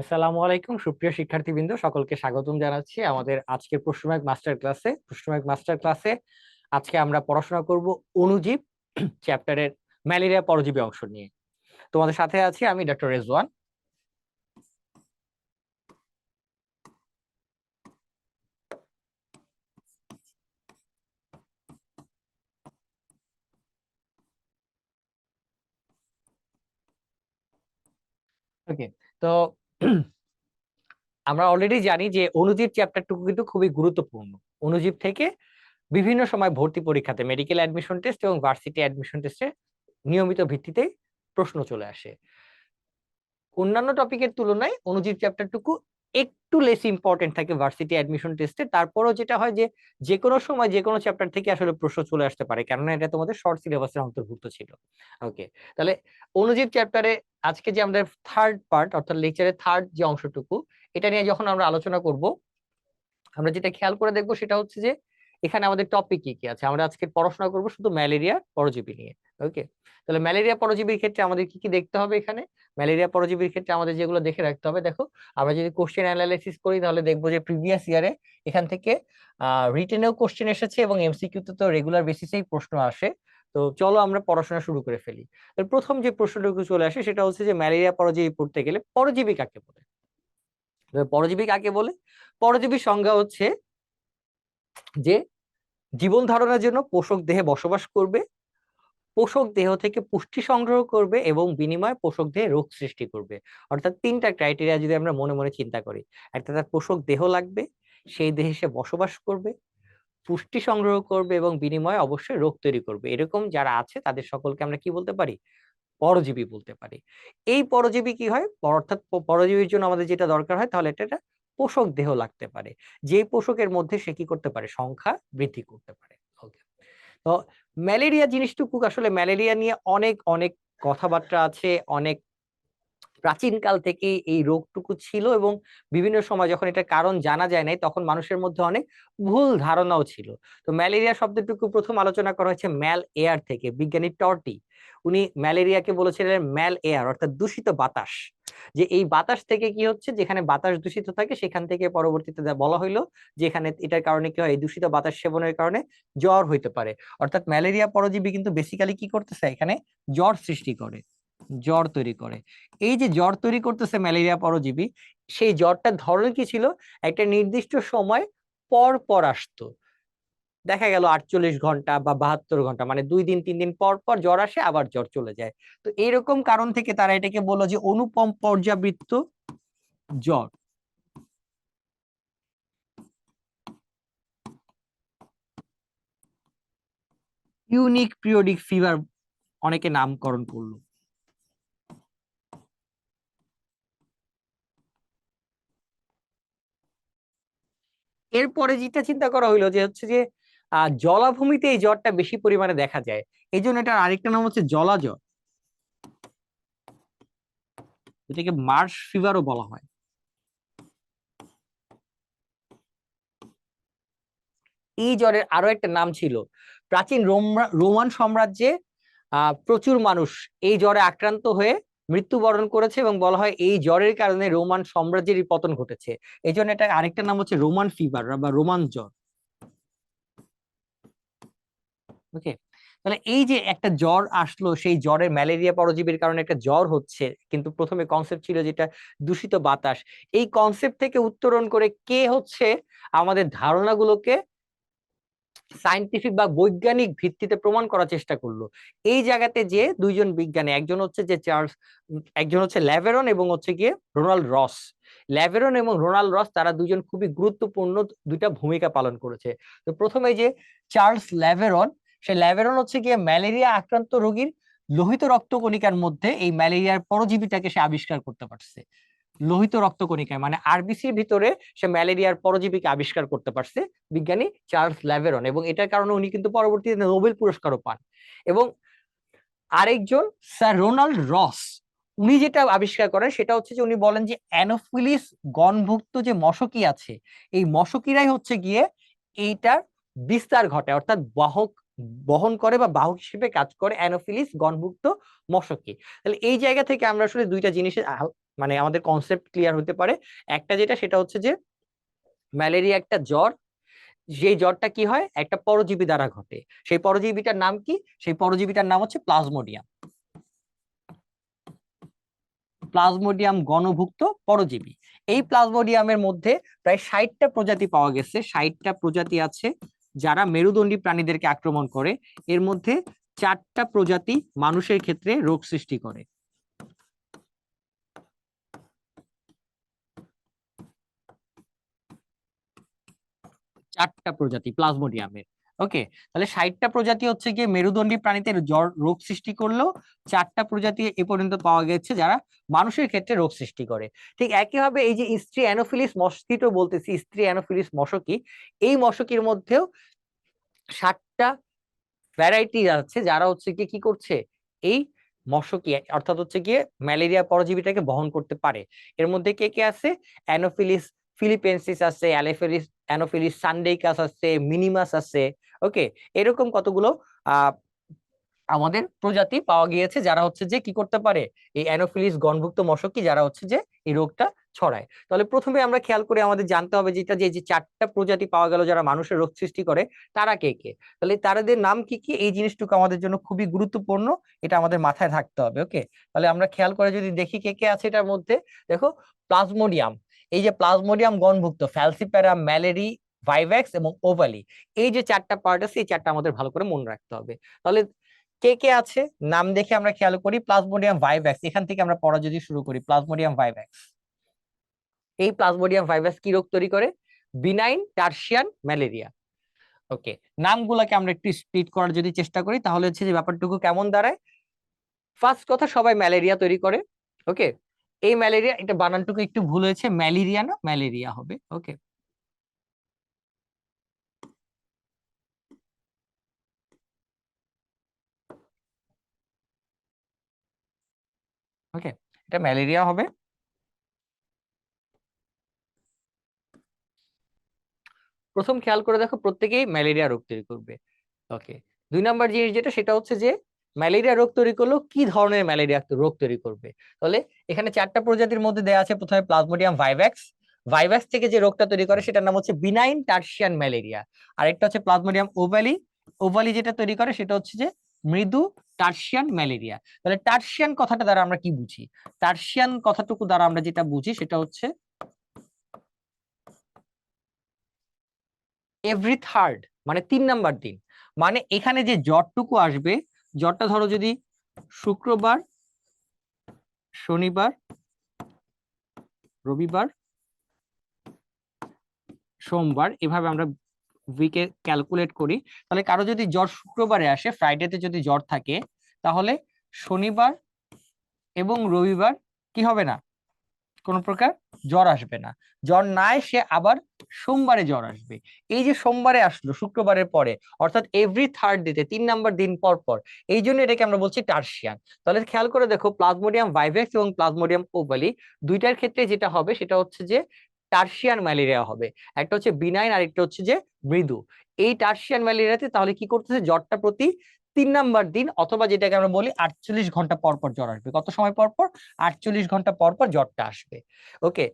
আসসালামু আলাইকুম সুপ্রিয় শিক্ষার্থীবৃন্দ, সকলকে স্বাগতম জানাচ্ছি আমাদের আজকের প্রশ্ন ব্যাংক মাস্টার ক্লাসে। আজকে আমরা পড়াশোনা করব অণুজীব চ্যাপ্টারের ম্যালেরিয়া পরজীবী অংশ নিয়ে। তোমাদের সাথে আছি আমি ডক্টর রেজওয়ান। ওকে, তো আমরা অলরেডি জানি যে অণুজীব চ্যাপ্টারটুকু কিন্তু খুবই গুরুত্বপূর্ণ। অণুজীব থেকে বিভিন্ন সময় ভর্তি পরীক্ষাতে মেডিকেল অ্যাডমিশন টেস্ট এবং ভার্সিটি অ্যাডমিশন টেস্টে নিয়মিত ভিত্তিতে প্রশ্ন চলে আসে। অন্যান্য টপিকের তুলনায় অণুজীব চ্যাপ্টারটুকু একটু লেস ইম্পর্টেন্ট থাকে ভার্সিটি অ্যাডমিশন টেস্টে। তারপরও যেটা হয় যে যে কোনো সময় যে কোনো চ্যাপ্টার থেকে আসলে প্রশ্ন চলে আসতে পারে, কেননা এটা তোমাদের শর্ট সিলেবাসের অন্তর্ভুক্ত ছিল। ওকে, তাহলে অণুজীব চ্যাপ্টারে আজকে যে আমাদের থার্ড পার্ট অর্থাৎ লেকচারের থার্ড যে অংশটুকু, এটা নিয়ে যখন আমরা আলোচনা করব, আমরা যেটা খেয়াল করে দেখবো সেটা হচ্ছে যে এখানে আমাদের টপিক কি কি আছে। আমরা আজকে পড়াশোনা করব শুধু ম্যালেরিয়া পরজীবী নিয়ে। ওকে, তাহলে ম্যালেরিয়া পরজীবীর ক্ষেত্রে আমাদের কি কি দেখতে হবে এখানে? ম্যালেরিয়া পরজীবীর ক্ষেত্রে আমাদের যেগুলো দেখে রাখতে হবে, দেখো আমরা যদি কোশ্চেন অ্যানালাইসিস করি তাহলে দেখবো যে প্রিভিয়াস ইয়ারে এখান থেকে রিটেনেও কোশ্চেন এসেছে এবং এমসিকিউ তে তো রেগুলার বেসিসেই প্রশ্ন আসে। তো চলো আমরা পড়াশোনা শুরু করে ফেলি। প্রথম যে প্রশ্নটুকু চলে আসে সেটা হচ্ছে যে ম্যালেরিয়া পরজীবী পড়তে গেলে পরজীবী কাকে বলে? পরজীবী কাকে বলে? পরজীবীর সংজ্ঞা হচ্ছে যে জীবন ধারণের জন্য পোষক দেহে বসবাস করবে, পোষক দেহ থেকে পুষ্টি সংগ্রহ করবে এবং বিনিময়ে পোষক দেহে রোগ সৃষ্টি করবে। অর্থাৎ তিনটা ক্রাইটেরিয়া যদি আমরা মনে মনে চিন্তা করি, একটা তার পোষক দেহ লাগবে, সেই দেহে সে বসবাস করবে, পুষ্টি সংগ্রহ করবে এবং বিনিময়ে অবশ্যই রোগ তৈরি করবে। এরকম যারা আছে তাদের সকলকে আমরা কি বলতে পারি? পরজীবী বলতে পারি। এই পরজীবী কি হয়, অর্থাৎ পরজীবীর জন্য আমাদের যেটা দরকার হয় তাহলে এটা পোষক দেহ লাগতে পারে, যে পোষকের মধ্যে সে কি করতে পারে, সংখ্যা বৃদ্ধি করতে পারে। ওকে, তো ম্যালেরিয়া জিনিসটুকু আসলে ম্যালেরিয়া নিয়ে অনেক অনেক কথাবার্তা আছে। অনেক প্রাচীন কাল থেকেই এই রোগটুকু ছিল এবং বিভিন্ন সময় যখন এটার কারণ জানা যায় নাই তখন মানুষের মধ্যে অনেক ভুল ধারণাও ছিল। তো ম্যালেরিয়া শব্দটুকু প্রথম আলোচনা করা হয়েছে ম্যাল এয়ার থেকে। বিজ্ঞানী টর্টি উনি ম্যালেরিয়াকে বলেছিলেন ম্যাল এয়ার অর্থাৎ দূষিত বাতাস। যে এই বাতাস থেকে কি হচ্ছে, যেখানে বাতাস দূষিত থাকে সেখান থেকে পরবর্তীতে বলা হইলো যে এখানে এটার কারণে কি হয়, এই দূষিত বাতাস সেবনের কারণে জ্বর হইতে পারে। অর্থাৎ ম্যালেরিয়া পরজীবী কিন্তু বেসিক্যালি কি করতেছে, এখানে জ্বর সৃষ্টি করে, জ্বর তৈরি করে। এই যে জ্বর তৈরি করতেছে ম্যালেরিয়া পরজীবী, সেই জ্বরটার ধরন কি ছিল, একটা নির্দিষ্ট সময় পর পর আসতো। দেখা গেল 48 ঘন্টা বা 72 ঘন্টা, মানে 2 দিন 3 দিন পর পর জ্বর আসে আবার জ্বর চলে যায়। তো এইরকম কারণ থেকে তারা এটাকে বললো যে অনুপম পর্যাবৃত্ত জ্বর। ইউনিক পিরিয়ডিক ফিভার অনেকে নামকরণ করলো। এরপরে যেটা চিন্তা করা হইলো যে হচ্ছে যে জলাভূমিতে এই জ্বরটা বেশি পরিমাণে দেখা যায়, এই জন্য এটার আরেকটা নাম হচ্ছে জলা জ্বর, এটাকে মার্শ ফিভারও বলা হয়। এই জ্বরের আরো একটা নাম ছিল, প্রাচীন রোমান সাম্রাজ্যে প্রচুর মানুষ এই জ্বরে আক্রান্ত হয়ে মৃত্যুবরণ করেছে এবং বলা হয় এই জ্বরের কারণে রোমান সাম্রাজ্যেরই পতন ঘটেছে। এই জন্য এটা আরেকটা নাম হচ্ছে রোমান ফিভার বা রোমান জ্বর। ওকে, তাহলে এই যে একটা জ্বর আসলো, সেই জ্বরের ম্যালেরিয়া পরজীবীর কারণে একটা জ্বর হচ্ছে, কিন্তু প্রথমে কনসেপ্ট ছিল যেটা দূষিত বাতাস। এই কনসেপ্ট থেকে উত্তরণ করে কে হচ্ছে আমাদের ধারণাগুলোকে সায়েন্টিফিক বা বৈজ্ঞানিক ভিত্তিতে প্রমাণ করার চেষ্টা করলো। এই জায়গাতে যে দুইজন বিজ্ঞানী, একজন হচ্ছে যে চার্লস, একজন হচ্ছে ল্যাভেরন এবং হচ্ছে গিয়ে রোনাল্ড রস। ল্যাভেরন এবং রোনাল্ড রস তারা দুজন খুবই গুরুত্বপূর্ণ দুইটা ভূমিকা পালন করেছে। তো প্রথমে যে চার্লস ল্যাভেরন, সেই ল্যাভেরন হচ্ছে গিয়ে ম্যালেরিয়া আক্রান্ত রোগীর লোহিত রক্তকণিকার মধ্যে এই ম্যালেরিয়ার পরজীবীটাকে সে আবিষ্কার করতে পারছে। লোহিত রক্তকণিকায় মানে আরবিসির ভিতরে সে ম্যালেরিয়ার পরজীবীকে আবিষ্কার করতে পারছে বিজ্ঞানী চার্লস ল্যাভেরন, এবং এটার কারণে উনি কিন্তু পরবর্তীতে নোবেল পুরস্কারও পান। এবং আরেকজন স্যার রোনাল্ড রস, উনি যেটা আবিষ্কার করেন সেটা হচ্ছে যে উনি বলেন যে অ্যানোফিলিস গণভুক্ত যে মশকি আছে, এই মশকিরাই হচ্ছে গিয়ে এইটার বিস্তার ঘটায়, অর্থাৎ বাহক বহন করে বা বাহক হিসেবে কাজ করে অ্যানোফিলিস গণভুক্ত মশকি। তাহলে এই জায়গা থেকে আমরা আসলে দুইটা জিনিসের মানে আমাদের কনসেপ্ট ক্লিয়ার হতে পারে। একটা যেটা সেটা হচ্ছে যে ম্যালেরিয়া একটা জ্বর, যেই জ্বরটা কি হয় একটা পরজীবী দ্বারা ঘটে। সেই পরজীবীটার নাম কি? সেই পরজীবীটার নাম হচ্ছে প্লাজমোডিয়াম। প্লাজমোডিয়াম গণভুক্ত পরজীবী। এই প্লাজমোডিয়ামের মধ্যে প্রায় 60টা প্রজাতি পাওয়া গেছে। 60টা প্রজাতি আছে যারা মেরুদণ্ডী প্রাণীদেরকে আক্রমণ করে। এর মধ্যে 4টা প্রজাতি মানুষের ক্ষেত্রে রোগ সৃষ্টি করে। 4টা প্রজাতি প্লাজমোডিয়ামের। ওকে, তাহলে 60টা প্রজাতি হচ্ছে গিয়ে মেরুদণ্ডী প্রাণীতে জ্বর রোগ সৃষ্টি করলেও 4টা প্রজাতি এ পর্যন্ত পাওয়া গেছে যারা মানুষের ক্ষেত্রে রোগ সৃষ্টি করে। ঠিক একইভাবে এই যে স্ত্রী অ্যানোফিলিস মস্কিটো বলতেছি, স্ত্রী অ্যানোফিলিস মশকি, এই মশকির মধ্যেও 7টা ভ্যারাইটি আছে যারা হচ্ছে গিয়ে কি করছে, এই মশকি অর্থাৎ হচ্ছে গিয়ে ম্যালেরিয়া পরজীবীটাকে বহন করতে পারে। এর মধ্যে কে কে আছে? অ্যানোফিলিস ফিলিপেন্সিস আছে, অ্যানোফিলিস সানডেইকাস আছে, মিনিমাস আছে। ওকে, এরকম কতগুলো আহ আমাদের প্রজাতি পাওয়া গিয়েছে যারা হচ্ছে যে কি করতে পারে, এই অ্যানোফিলিস গণভুক্ত মশকি যারা হচ্ছে যে এই রোগটা ছড়ায়। তাহলে প্রথমে আমরা খেয়াল করে আমাদের জানতে হবে যেটা যে যে 4টা প্রজাতি পাওয়া গেল যারা মানুষের রোগ সৃষ্টি করে, তারা কে কে, তাহলে তাদের নাম কি কি, এই জিনিসটুকু আমাদের জন্য খুবই গুরুত্বপূর্ণ, এটা আমাদের মাথায় থাকতে হবে। ওকে, তাহলে আমরা খেয়াল করে যদি দেখি কে কে আছে এটার মধ্যে, দেখো প্লাজমোডিয়াম, এই যে প্লাজমোডিয়াম গণভুক্ত ফ্যালসিপ্যারাম, ম্যালেরি, ভাইভ্যাক্স এবং ওভালি, এই যে 4টা পার্ট আছে এই 4টা আমাদের ভালো করে মনে রাখতে হবে। তাহলে কে কে আছে নাম দেখে আমরা খেয়াল করি। প্লাজমোডিয়াম ভাইভ্যাক্স, এখান থেকে আমরা পড়া যদি শুরু করি, প্লাজমোডিয়াম ভাইভ্যাক্স, এই প্লাজমোডিয়াম ভাইভ্যাক্স কি রোগ তৈরি করে? Benign tertian malaria. ওকে, নামগুলোকে আমরা একটু স্প্লিট করার যদি চেষ্টা করি তাহলে হচ্ছে যে ব্যাপারটুকু কেমন দাঁড়ায়। ফার্স্ট কথা, সবাই ম্যালেরিয়া তৈরি করে। ওকে, এই ম্যালেরিয়া, এটা বানানটুকু একটু ভুল হয়েছে, ম্যালেরিয়া না ম্যালেরিয়া হবে। ওকে, ওকে, এটা ম্যালেরিয়া হবে। প্রথম খেয়াল করে দেখো প্রত্যেকেই ম্যালেরিয়া রোগ তৈরি করবে। ওকে, 2 নাম্বার জিনিস যেটা সেটা হচ্ছে যে ম্যালেরিয়া রোগ তৈরি করলেও কি ধরনের ম্যালেরিয়া রোগ তৈরি করবে। তাহলে এখানে 4টা প্রজাতির মধ্যে দেওয়া আছে, প্রথমে প্লাজমোডিয়াম ভাইভ্যাক্স, ভাইভ্যাক্স থেকে যে রোগটা তৈরি করে সেটার নাম হচ্ছে বিনাইন টার্সিয়ান ম্যালেরিয়া। আরেকটা হচ্ছে প্লাজমোডিয়াম ওভালি, ওভালি যেটা তৈরি করে সেটা হচ্ছে যে মৃদু টার্সিয়ান ম্যালেরিয়া। তাহলে টার্সিয়ান কথাটা দ্বারা আমরা কি বুঝি? টার্সিয়ান কথাটুকু দ্বারা আমরা যেটা বুঝি সেটা হচ্ছে এভরি থার্ড, মানে 3 নাম্বার দিন। মানে এখানে যে জ্বরটুকু আসবে, জ্বরটা ধরো যদি শুক্রবার, শনিবার, রবিবার, সোমবার, এভাবে আমরা উইকে ক্যালকুলেট করি। তাহলে কারো যদি জ্বর শুক্রবারে আসে, ফ্রাইডেতে যদি জ্বর থাকে, তাহলে শনিবার এবং রবিবার কি হবে না, কোন প্রকার জ্বর আসবে না। জ্বর না এসে আবার সোমবারে জ্বর আসবে। এই যে সোমবারে আসলো শুক্রবারের পরে, অর্থাৎ এভরি থার্ড ডেতে 3 নাম্বার দিন পর পর, এই জন্য এটাকে আমরা বলছি টার্সিয়ান। তাহলে খেয়াল করে দেখো প্লাজমোডিয়াম ভাইভ্যাক্স এবং প্লাজমোডিয়াম ওভালি দুইটার ক্ষেত্রে যেটা হবে সেটা হচ্ছে যে টার্সিয়ান ম্যালেরিয়া হবে। একটা হচ্ছে বিনাইন আর একটা হচ্ছে যে মৃদু। এই টার্সিয়ান ম্যালেরিয়াতে তাহলে কি করতেছে, জ্বরটা প্রতি 3 নাম্বার দিন অথবা যেটাকে আমরা বলি 48 ঘন্টা পর পর জ্বর আসবে। কত সময় পর পর? 48 ঘন্টা পর পর জ্বরটা আসবে। ওকে,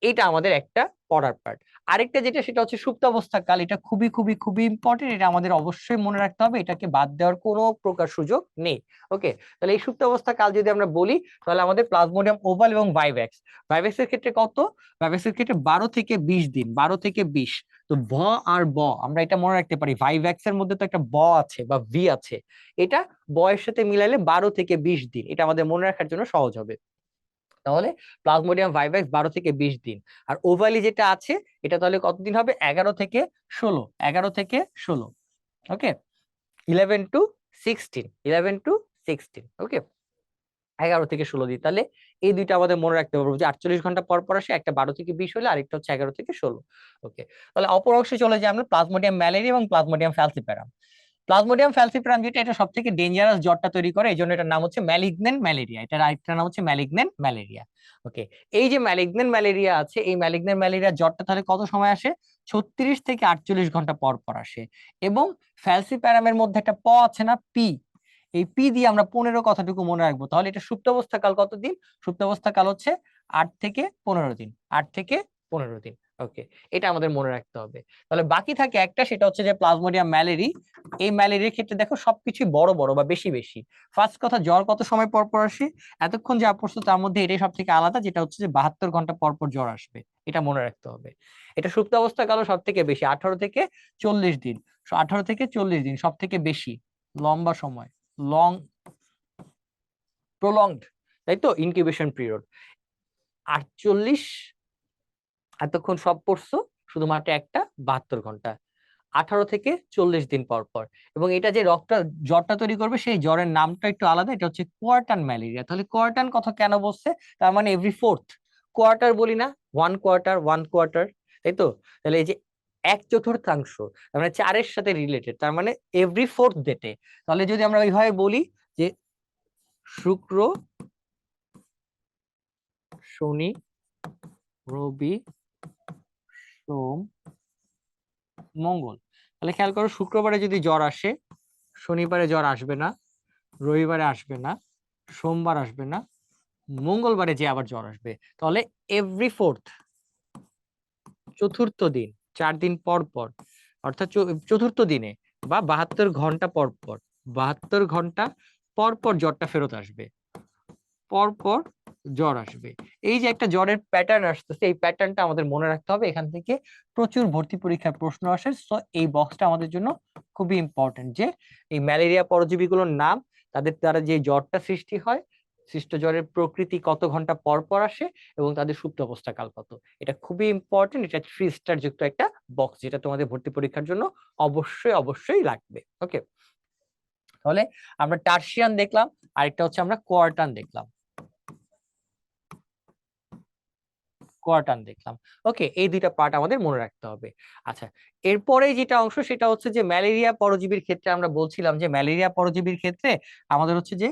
এটা আমাদের একটা পড়ার পার্ট। আরেকটা যেটা সেটা হচ্ছে সুপ্তাবস্থা কাল, এটা খুবই খুবই খুবই ইম্পর্টেন্ট, এটা আমাদের অবশ্যই মনে রাখতে হবে, এটাকে বাদ দেওয়ার কোনো প্রকার সুযোগ নেই। ওকে, তাহলে এই সুপ্তাবস্থা কাল যদি আমরা বলি তাহলে আমাদের প্লাজমোডিয়াম ওভাল এবং ভাইভ্যাক্স, ভাইভ্যাক্স এর ক্ষেত্রে কত? ভাইভ্যাক্স এর ক্ষেত্রে 12 থেকে 20 দিন, 12 থেকে 20। তো ভ আর ব আমরা এটা মনে রাখতে পারি, ভাইভ্যাক্স এর মধ্যে তো একটা ব আছে বা ভি আছে, এটা বয়ের সাথে মিলাইলে 12 থেকে 20 দিন, এটা আমাদের মনে রাখার জন্য সহজ হবে। তাহলে প্লাজমোডিয়াম ভাইভ্যাক্স 12 থেকে 20 দিন। আর ওভালি যেটা আছে এটা তাহলে কতদিন হবে? 11 থেকে 16, 11 থেকে 16। ওকে, 11 to 16, 11 to 16। ওকে, 11 থেকে 16 দিন। তাহলে এই দুইটা আমাদের মনে রাখতে পারবো যে 48 ঘন্টা পর পর আসে, একটা 12 থেকে 20 হলে আরেকটা হচ্ছে 11 থেকে 16। ওকে, তাহলে অপর অংশে চলে যাই আমরা, প্লাজমোডিয়াম ম্যালেরিয়া এবং প্লাজমোডিয়াম ফ্যালসিপারাম। প্লাজমোডিয়াম ফ্যালসিপারাম যেটা, এটা সব থেকে ডেঞ্জারাস জ্বরটা তৈরি করে, এই জন্য এটার নাম হচ্ছে ম্যালিগন্যান্ট ম্যালেরিয়া, এটার আরেকটা নাম হচ্ছে ম্যালিগন্যান্ট ম্যালেরিয়া। ওকে, এই যে ম্যালিগন্যান্ট ম্যালেরিয়া আছে, এই ম্যালিগন্যান্ট ম্যালেরিয়া জ্বরটা তাহলে কত সময় আসে? 36 থেকে 48 ঘন্টা পর পর আসে। এবং ফ্যালসিপ্যারামের মধ্যে একটা প আছে না, পি, এই পি দিয়ে আমরা 15 কথাটুকু মনে রাখবো। তাহলে এটা সুপ্তাবস্থা কাল কতদিন? সুপ্তাবস্থা কাল হচ্ছে 8 থেকে 15 দিন, 8 থেকে 15 দিন। ওকে, এটা আমাদের মনে রাখতে হবে। তাহলে বাকি থাকে একটা, সেটা হচ্ছে যে প্লাজমোডিয়াম ম্যালেরি। এই ম্যালেরিয়ার ক্ষেত্রে দেখো সবকিছু বড় বড় বা বেশি বেশি। ফার্স্ট কথা, জ্বর কত সময় পর পর আসে? এতক্ষণ যা পড়ছো তার মধ্যে এটাই সব থেকে আলাদা, যেটা হচ্ছে যে 72 ঘন্টা পর পর জ্বর আসবে। এটা মনে রাখতে হবে। এটা সুপ্ত অবস্থাকালও সব থেকে বেশি, 18 থেকে 40 দিন। 18 থেকে 40 দিন সব থেকে বেশি লম্বা সময়, লং প্রলংড, তাই তো, ইনকিউবেশন পিরিয়ড। 48, এতক্ষণ সব পড়ছো, শুধুমাত্র একটা 72 ঘন্টা, 18 থেকে 40 দিন পর পর। এবং এটা যে জ্বরটা তৈরি করবে, সেই জ্বরের নামটা একটু আলাদা, এটা হচ্ছে কোয়ার্টান ম্যালেরিয়া। তাহলে কোয়ার্টান কথা কেন বলছে? তার মানে এভরি ফোর্থ কোয়ার্টার বলি না, 1 কোয়ার্টার, 1 কোয়ার্টার, তাই তো। তাহলে এই যে 1/4, তার মানে 4-এর সাথে রিলেটেড, তার মানে এভরি ফোর্থ ডেটে। তাহলে যদি আমরা ওইভাবে বলি যে শুক্র, শনি, রবি, সোম, মঙ্গল। তাহলে খেয়াল করো, শুক্রবারে যদি জ্বর আসে, শনিবারে জ্বর আসবে না, রবিবারে আসবে না, সোমবার আসবে না, মঙ্গলবারে যে আবার জ্বর আসবে। তাহলে এভরি ফোর্থ, চতুর্থ দিন, 4 দিন পর পর, অর্থাৎ চতুর্থ দিনে বা 72 ঘন্টা পর পর, 72 ঘন্টা পর পর জ্বরটা ফেরত আসবে, পর পর জ্বর আসবে। এই যে একটা জ্বরের প্যাটার্ন আসতেছে, এই প্যাটার্নটা আমাদের মনে রাখতে হবে। এখান থেকে প্রচুর ভর্তি পরীক্ষার প্রশ্ন আসে। সো এই বক্সটা আমাদের জন্য খুবই ইম্পর্টেন্ট, যে এই ম্যালেরিয়া পরজীবীগুলোর নাম, তাদের দ্বারা যে জ্বরটা সৃষ্টি হয়, সৃষ্ট জ্বরের প্রকৃতি, কত ঘন্টা পর পর আসে, এবং তাদের সুপ্ত অবস্থা কাল কত। এটা খুবই ইম্পর্টেন্ট। এটা 3 স্টার যুক্ত একটা বক্স, যেটা তোমাদের ভর্তি পরীক্ষার জন্য অবশ্যই অবশ্যই লাগবে। ওকে, তাহলে আমরা টার্সিয়ান দেখলাম, আরেকটা হচ্ছে আমরা কোয়ার্টান দেখলাম, কোয়ার্টান দেখলাম। ওকে, এই দুইটা পার্ট আমাদের মনে রাখতে হবে। আচ্ছা, এরপরে যেটা অংশ, সেটা হচ্ছে যে ম্যালেরিয়া পরজীবীর ক্ষেত্রে আমরা বলছিলাম যে ম্যালেরিয়া পরজীবীর ক্ষেত্রে আমাদের হচ্ছে যে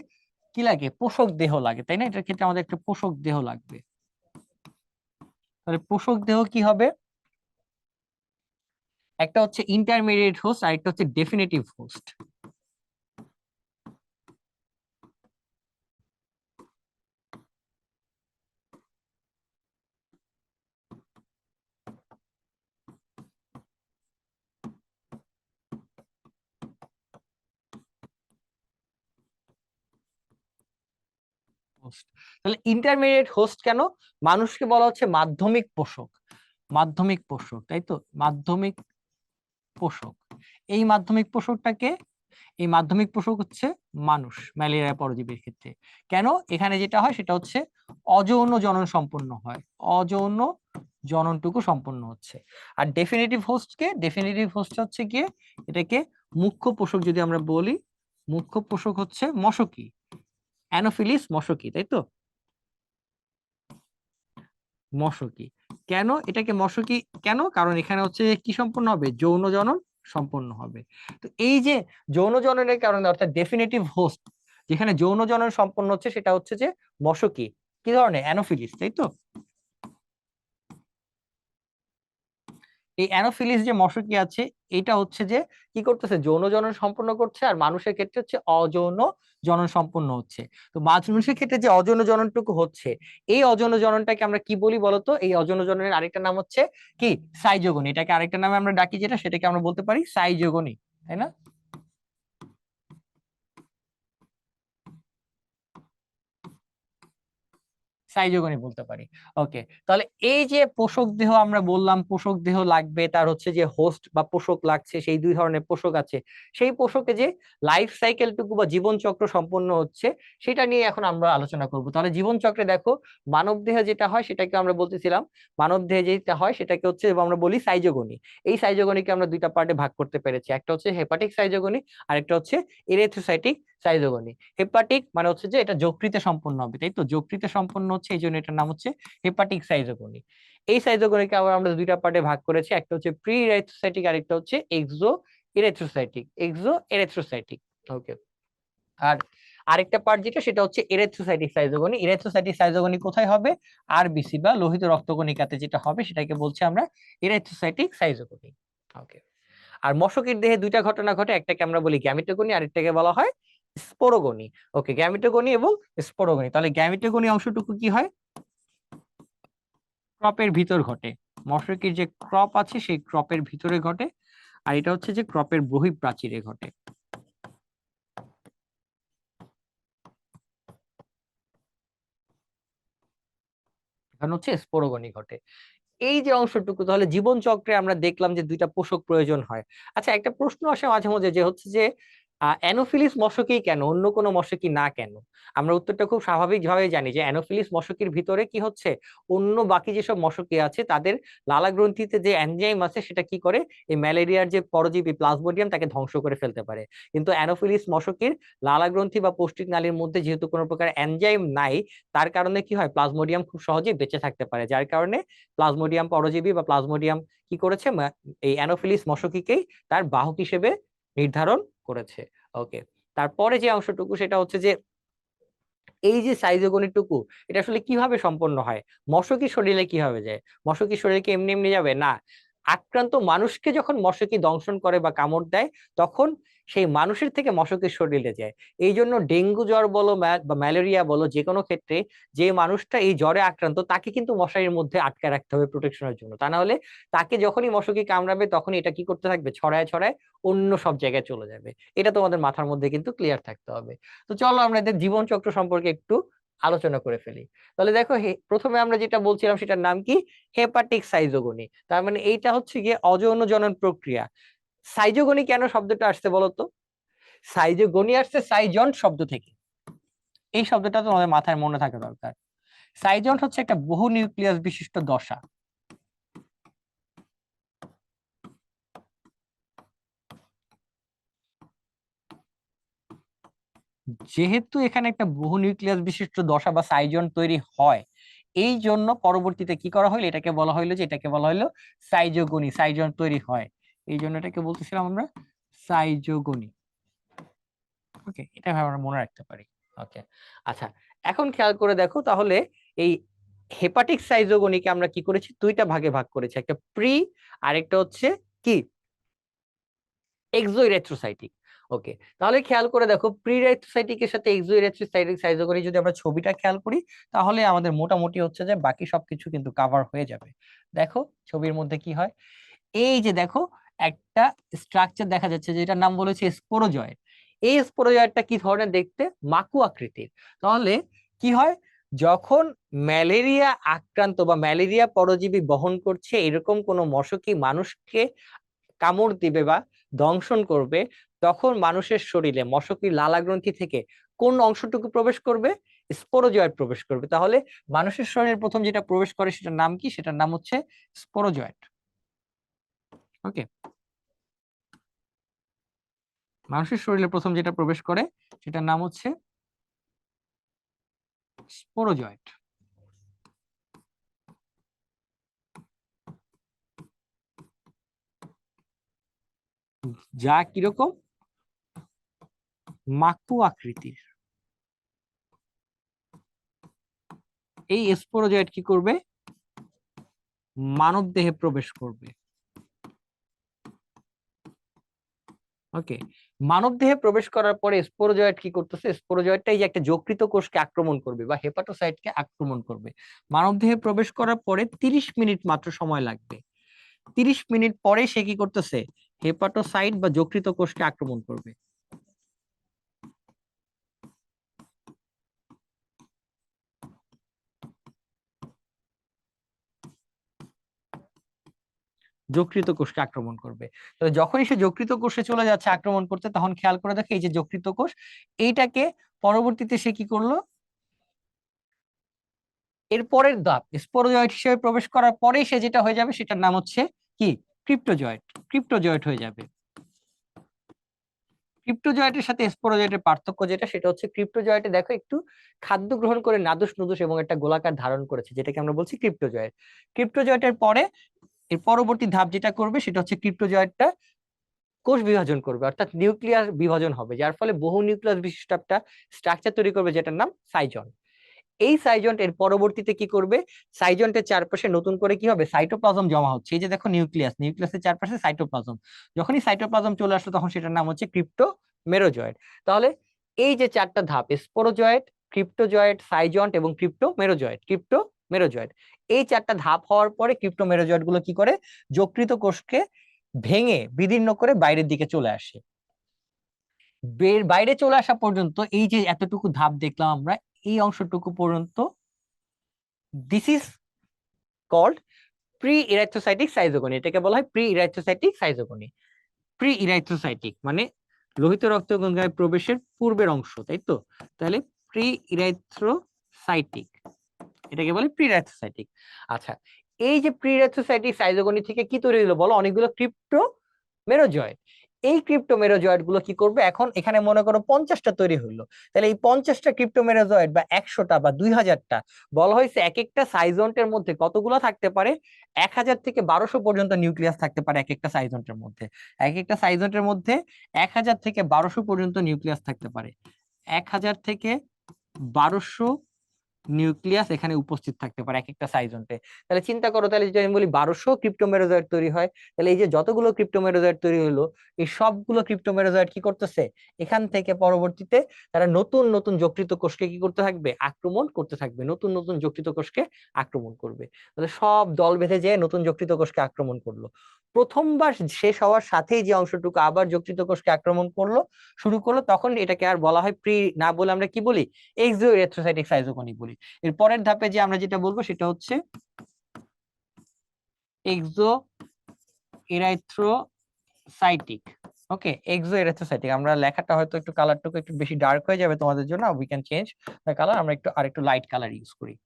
কি লাগে, পোষক দেহ লাগে, তাই না? এটার ক্ষেত্রে আমাদের একটা পোষক দেহ লাগবে। তাহলে পোষক দেহ কি হবে? একটা হচ্ছে ইন্টারমিডিয়েট হোস্ট, আর একটা হচ্ছে ডেফিনিটিভ হোস্ট। হোস্ট, তাহলে ইন্টারমিডিয়েট হোস্ট কেন? মানুষকে বলা হচ্ছে মাধ্যমিক পোষক, মাধ্যমিক পোষক, তাই তো, মাধ্যমিক পোষক। এই মাধ্যমিক পোষকটাকে, এই মাধ্যমিক পোষক হচ্ছে মানুষ ম্যালেরিয়া পরজীবীর ক্ষেত্রে। কেন? এখানে যেটা হয় সেটা হচ্ছে অযৌন জনন সম্পন্ন হয়, অযৌন জননটুকু সম্পন্ন হচ্ছে। আর ডেফিনিটিভ হোস্ট কে, ডেফিনিটিভ হোস্ট হচ্ছে গিয়ে এটাকে মুখ্য পোষক যদি আমরা বলি, মুখ্য পোষক হচ্ছে মশকি, অ্যানোফিলিস মশকি, তাই তো, মশকি। কেন এটাকে মশকি কেন? কারণ এখানে হচ্ছে কি সম্পন্ন হবে, যৌন জনন সম্পন্ন হবে। তো এই যে যৌন জননের কারণে, অর্থাৎ ডেফিনিটিভ হোস্ট যেখানে যৌন জনন সম্পন্ন হচ্ছে, সেটা হচ্ছে যে মশকি, কি ধরনের, অ্যানোফিলিস, তাই তো। এই অ্যানোফিলিস যে মশকি আছে, এটা হচ্ছে যে কি করতেছে, যৌন জনন সম্পন্ন করছে, আর মানুষের ক্ষেত্রে হচ্ছে অযৌন জনন সম্পন্ন হচ্ছে। তো মানুষের ক্ষেত্রে যে অযৌন জননটুকু হচ্ছে, এই অযৌন জননটাকে আমরা কি বলি বলতো? এই অযৌন জননের আরেকটা নাম হচ্ছে কি, সাইজোগনি। এটাকে আরেকটা নামে আমরা ডাকি, যেটা, সেটাকে আমরা বলতে পারি সাইজোগনি, তাই না? সাইজোগনি বলতে পারি। ওকে, তাহলে এই যে পোষক দেহ আমরা বললাম, পোষক দেহ লাগবে, তার হচ্ছে যে হোস্ট বা পোষক লাগছে, সেই 2 ধরনের পোষক আছে। সেই পোষকে যে লাইফ সাইকেলটুকু বা জীবন চক্র সম্পন্ন হচ্ছে, সেটা নিয়ে এখন আমরা আলোচনা করব। তাহলে জীবন চক্রে দেখো, মানব দেহে যেটা হয় সেটাকে আমরা বলতেছিলাম, মানব দেহে যেটা হয় সেটাকে হচ্ছে আমরা বলি সাইজোগনি। এই সাইজোগনিকে আমরা 2টা পার্টে ভাগ করতে পেরেছি, একটা হচ্ছে হেপাটিক সাইজোগনি, আর একটা হচ্ছে এরিথ্রোসাইটিক সাইজোগনি। হেপাটিক মানে হচ্ছে যে এটা যকৃতে সম্পন্ন হবে, তাই তো, যকৃতে সম্পন্ন হচ্ছে, এই জন্য এটার নাম হচ্ছে হেপাটিক সাইজোগনি। এই সাইজোগনিকে আবার আমরা 2টা পার্টে ভাগ করেছি, একটা হচ্ছে প্রি ইরেথ্রোসাইটিক, আরেকটা হচ্ছে এক্সো ইরেথ্রোসাইটিক, এক্সো এরেথ্রোসাইটিক। ওকে, আর আরেকটা পার্ট যেটা, সেটা হচ্ছে এরেথ্রোসাইটিক সাইজোগনি। এরেথ্রোসাইটিক সাইজোগনি কোথায় হবে? আরবিসি বা লোহিত রক্তকণিকাতে যেটা হবে, সেটাকে বলছি আমরা এরেথ্রোসাইটিক সাইজোগনি। ওকে, আর মশকের দেহে 2টা ঘটনা ঘটে, একটাকে আমরা বলি গ্যামিটোগনি, আরেকটাকে বলা হয় স্পোরোগনি। ওকে, গ্যামিটোগনি এবং স্পোরোগনি। তাহলে গ্যামিটোগনি অংশটুকু কি হয়? ক্রপের ভিতর ঘটে, মশকির যে ক্রপ আছে সেই ক্রপের ভিতরে ঘটে, আর এটা হচ্ছে যে ক্রপের বহিঃপ্রাচীরে ঘটে। এখন হচ্ছে স্পোরোগনি ঘটে। এই যে অংশটুকু, তাহলে জীবন চক্রে আমরা দেখলাম যে দুইটা পোষক প্রয়োজন হয়। আচ্ছা, একটা প্রশ্ন আসে মাঝে মাঝে যে হচ্ছে যে অ্যানোফিলিস মশকই কেন, অন্য কোনো মশকই না কেন? আমরা উত্তরটা খুব স্বাভাবিকভাবে জানি যে অ্যানোফিলিস মশকির ভিতরে কি হচ্ছে, অন্য বাকি যেসব মশকি আছে তাদের লালা গ্রন্থিতে যে এনজাইম আছে সেটা কি করে, এই ম্যালেরিয়ার যে পরজীবী প্লাজমোডিয়াম তাকে ধ্বংস করে ফেলতে পারে। কিন্তু অ্যানোফিলিস মশকির লালা গ্রন্থি বা পৌষ্টিক নালীর মধ্যে যেহেতু কোনো প্রকার এনজাইম নাই, তার কারণে কি হয়, প্লাজমোডিয়াম খুব সহজেই বেঁচে থাকতে পারে, যার কারণে প্লাজমোডিয়াম পরজীবী বা প্লাজমোডিয়াম কি করেছে, এই অ্যানোফিলিস মশকিকেই তার বাহক হিসেবে নির্ধারণ করেছে। ওকে, তারপরে যে অংশটুকু সেটা হচ্ছে যে এই যে সাইজোগনিটুকু, এটা আসলে কিভাবে সম্পন্ন হয়, মশকি শরীরে কিভাবে যায়? মশকি শরীরে কি এমনি এমনি যাবে না, আক্রান্ত মানুষকে যখন মশকি দংশন করে বা কামড় দেয়, তখন সেই মানুষের থেকে মশকের শরীরে যায়। এই জন্য ডেঙ্গু জ্বর বলো বা ম্যালেরিয়া বলো, যে কোনো ক্ষেত্রে যে মানুষটা এই জ্বরে আক্রান্ত তাকে কিন্তু মশারির মধ্যে আটকে রাখতে হবে প্রোটেকশনের জন্য, তা না হলে তাকে যখনই মশকি কামড়াবে তখনই এটা কি করতে থাকবে, ছড়ায় ছড়ায় অন্য সব জায়গায় চলে যাবে। এটা তোমাদের মাথার মধ্যে কিন্তু ক্লিয়ার থাকতে হবে। তো চলো আমরা এদের জীবন চক্র সম্পর্কে একটু আলোচনা করে ফেলি। তাহলে দেখো, প্রথমে আমরা যেটা বলছিলাম সেটার নাম কি, হেপাটিক সাইজোগনি। তার মানে এইটা হচ্ছে গিয়ে অযৌন জনন প্রক্রিয়া। সাইজোগনি কেন শব্দটা আসছে বলতো? সাইজোগনি আসছে সাইজন শব্দ থেকে। এই শব্দটা তো আমাদের মাথায় মনে থাকা দরকার। সাইজন হচ্ছে একটা বহু নিউক্লিয়াস বিশিষ্ট দশা। যেহেতু এখানে একটা বহু নিউক্লিয়াস বিশিষ্ট দশা বা সাইজন তৈরি হয়, এই জন্য পরবর্তীতে কি করা হলো, এটাকে বলা হইলো যে এটাকে বলা হইলো সাইজোগনি, সাইজন তৈরি হয়, এই জন্য এটাকে বলতেছিলাম আমরা সাইজোগনি। ওকে, এটা আমরা মনে রাখতে পারি। ওকে, আচ্ছা, এখন খেয়াল করে দেখো তাহলে, এই হেপাটিক সাইজোগনিকে আমরা কি করেছি, দুইটা ভাগে ভাগ করেছি, একটা প্রি, আরেকটা হচ্ছে কি, এক্সোইরেথ্রোসাইটিক। ওকে, তাহলে খেয়াল করে দেখো, প্রিরেথ্রোসাইটিকের সাথে এক্সোইরেথ্রোসাইটিক সাইজোগনি যদি আমরা ছবিটা খেয়াল করি, তাহলে আমাদের মোটামুটি হচ্ছে যে বাকি সবকিছু কিন্তু কভার হয়ে যাবে। দেখো ছবির মধ্যে কি হয়, এই যে দেখো একটা স্ট্রাকচার দেখা যাচ্ছে যেটার নাম বলেছে স্পোরোজয়েট। এই স্পোরোজয়েটটা কি ধরনের দেখতে, মাকু আকৃতির। তাহলে কি হয়, যখন ম্যালেরিয়া আক্রান্ত বা ম্যালেরিয়া পরজীবী বহন করছে এরকম কোন মশকি মানুষকে কামড় দিবে বা দংশন করবে, তখন মানুষের শরীরে মশকির লালা গ্রন্থি থেকে কোন অংশটুকু প্রবেশ করবে, স্পোরোজয়েট প্রবেশ করবে। তাহলে মানুষের শরীরে প্রথম যেটা প্রবেশ করে সেটার নাম কি, সেটার নাম হচ্ছে স্পোরোজয়েট। ওকে, মানুষের শরীরে প্রথম যেটা প্রবেশ করে সেটার নাম হচ্ছে স্পোরোজয়েট। যা কিরকম, মাকু আকৃতির। এই স্পোরোজয়েট কি করবে, মানব দেহে প্রবেশ করবে। ওকে, মানব দেহে প্রবেশ করার পরে স্পোরোজয়েট কি করতেছে, স্পোরোজয়েটটা এই যে একটা যকৃত কোষকে আক্রমণ করবে বা হেপাটোসাইটকে আক্রমণ করবে। মানব দেহে প্রবেশ করার পরে 30 মিনিট মাত্র সময় লাগবে, 30 মিনিট পরে সে কি করতেছে, হেপাটোসাইট বা যকৃত কোষকে আক্রমণ করবে। যকৃত কোষকে আক্রমণ করবে। তো যখনই সে যকৃত কোষে চলে যাচ্ছে আক্রমণ করতে, তখন খেয়াল করে দেখে এই যে যকৃত কোষ, এইটাকে পরবর্তীতে সে কি করলো, এর পরের ধাপ স্পোরোজয়েট হিসেবে প্রবেশ করার পরেই সে যেটা হয়ে যাবে সেটার নাম হচ্ছে কি, ক্রিপ্টোজয়েট। ক্রিপ্টোজয়েট হয়ে যাবে। ক্রিপ্টোজয়েটের সাথে স্পোরোজয়েটের পার্থক্য যেটা, সেটা হচ্ছে ক্রিপ্টোজয়েটে দেখো একটু খাদ্য গ্রহণ করে নাদুস নুদুস এবং একটা গোলাকার ধারণ করেছে, যেটাকে আমরা বলছি ক্রিপ্টোজয়েট। ক্রিপ্টোজয়েটের পরে এর পরবর্তী ধাপ যেটা করবে সেটা হচ্ছে ক্রিপ্টোজয়েটটা কোষ বিভাজন করবে, অর্থাৎ নিউক্লিয়ার বিভাজন হবে, যার ফলে বহু নিউক্লিয়াস বিশিষ্ট একটা স্ট্রাকচার তৈরি করবে যেটার নাম সাইজন। এই সাইজন্ট এর পরবর্তীতে কি করবে, সাইজন্টের চারপাশে নতুন করে কি হবে, সাইটোপ্লাজম জমা হচ্ছে। এই যে দেখো নিউক্লিয়াস, নিউক্লিয়াসের চারপাশে সাইটোপ্লাজম, যখনই সাইটোপ্লাজম চলে আসলো তখন সেটার নাম হচ্ছে ক্রিপ্টো মেরোজয়েট। তাহলে এই যে চারটা ধাপ, স্পোরোজয়েট, ক্রিপ্টোজয়েট, সাইজন্ট এবং ক্রিপ্টো মেরোজয়েট, ক্রিপ্টো মেরোজয়েট, এই 4টা ধাপ হওয়ার পরে ক্রিপ্টোমেরোজয়েড গুলো কি করে, যকৃত কোষকে ভেঙে বিদীর্ণ করে বাইরের দিকে চলে আসে। বাইরে চলে আসা পর্যন্ত এই যে এতটুকু ধাপ দেখলাম আমরা, এই অংশটুকু পর্যন্ত this is called pre erythrocytic schizogony. এটাকে বলা হয় pre erythrocytic schizogony. Pre erythrocytic মানে লোহিত রক্তগঙ্গায় প্রবেশের পূর্বের অংশ, তাই তো? তাহলে প্রি ইরাইথ্রোসাইটিক, এটাকে বলে প্রি ইরাইথ্রোসাইটিক। আচ্ছা, এই যে প্রি ইরাইথ্রোসাইটিক সাইজোগনি থেকে কি তৈরি হলো বলো? অনেকগুলো ক্রিপ্টোমেরোজয়েড। এই ক্রিপ্টোমেরোজয়েড গুলো কি করবে, এখন এখানে মনে করো 50টা তৈরি হলো, তাহলে এই 50টা ক্রিপ্টোমেরোজয়েড বা 100টা বা 2000টা, বলা হয়েছে এক একটা সাইজন্টের মধ্যে কতগুলো থাকতে পারে, 1000 থেকে 1200 পর্যন্ত নিউক্লিয়াস থাকতে পারে এক একটা সাইজন্টের মধ্যে। এক একটা সাইজন্টের মধ্যে 1000 থেকে 1200 পর্যন্ত নিউক্লিয়াস থাকতে পারে। 1000 থেকে 1200 নিউক্লিয়াস এখানে উপস্থিত থাকতে পারে এক একটা সাইজন্টে। তাহলে চিন্তা করো, তাহলে যদি আমি বলি 1200 ক্রিপ্টোমেরোজয়েড তৈরি হয়, তাহলে এই যে যতগুলো ক্রিপ্টোমেরোজয়েড তৈরি হলো, এই সবগুলো ক্রিপ্টোমেরোজয়েড কি করতেছে, এখান থেকে পরবর্তীতে তারা নতুন নতুন যকৃত কোষকে কি করতে থাকবে, আক্রমণ করতে থাকবে, নতুন নতুন যকৃত কোষকে আক্রমণ করবে। তাহলে সব দল বেঁধে যেয়ে নতুন যকৃত কোষকে আক্রমণ করলো। প্রথমবার শেষ হওয়ার সাথেই যে অংশটুকু আবার যকৃত কোষকে আক্রমণ করলো, শুরু করলো, তখন এটাকে আর বলা হয় প্রি না বলে আমরা কি বলি, এক্সো এরিথ্রোসাইটিক সাইজোগনি বলি। এর পরের ধাপে যে আমরা যেটা বলবো সেটা হচ্ছে এক্সো এরাইথ্রোসাইটিক। ওকে, এক্সো এরিথ্রোসাইটিক। আমরা লেখাটা হয়তো একটু কালারটুকু একটু বেশি ডার্ক হয়ে যাবে তোমাদের জন্য, we can change the colour, আমরা একটু আরেকটু লাইট কালার ইউজ করি।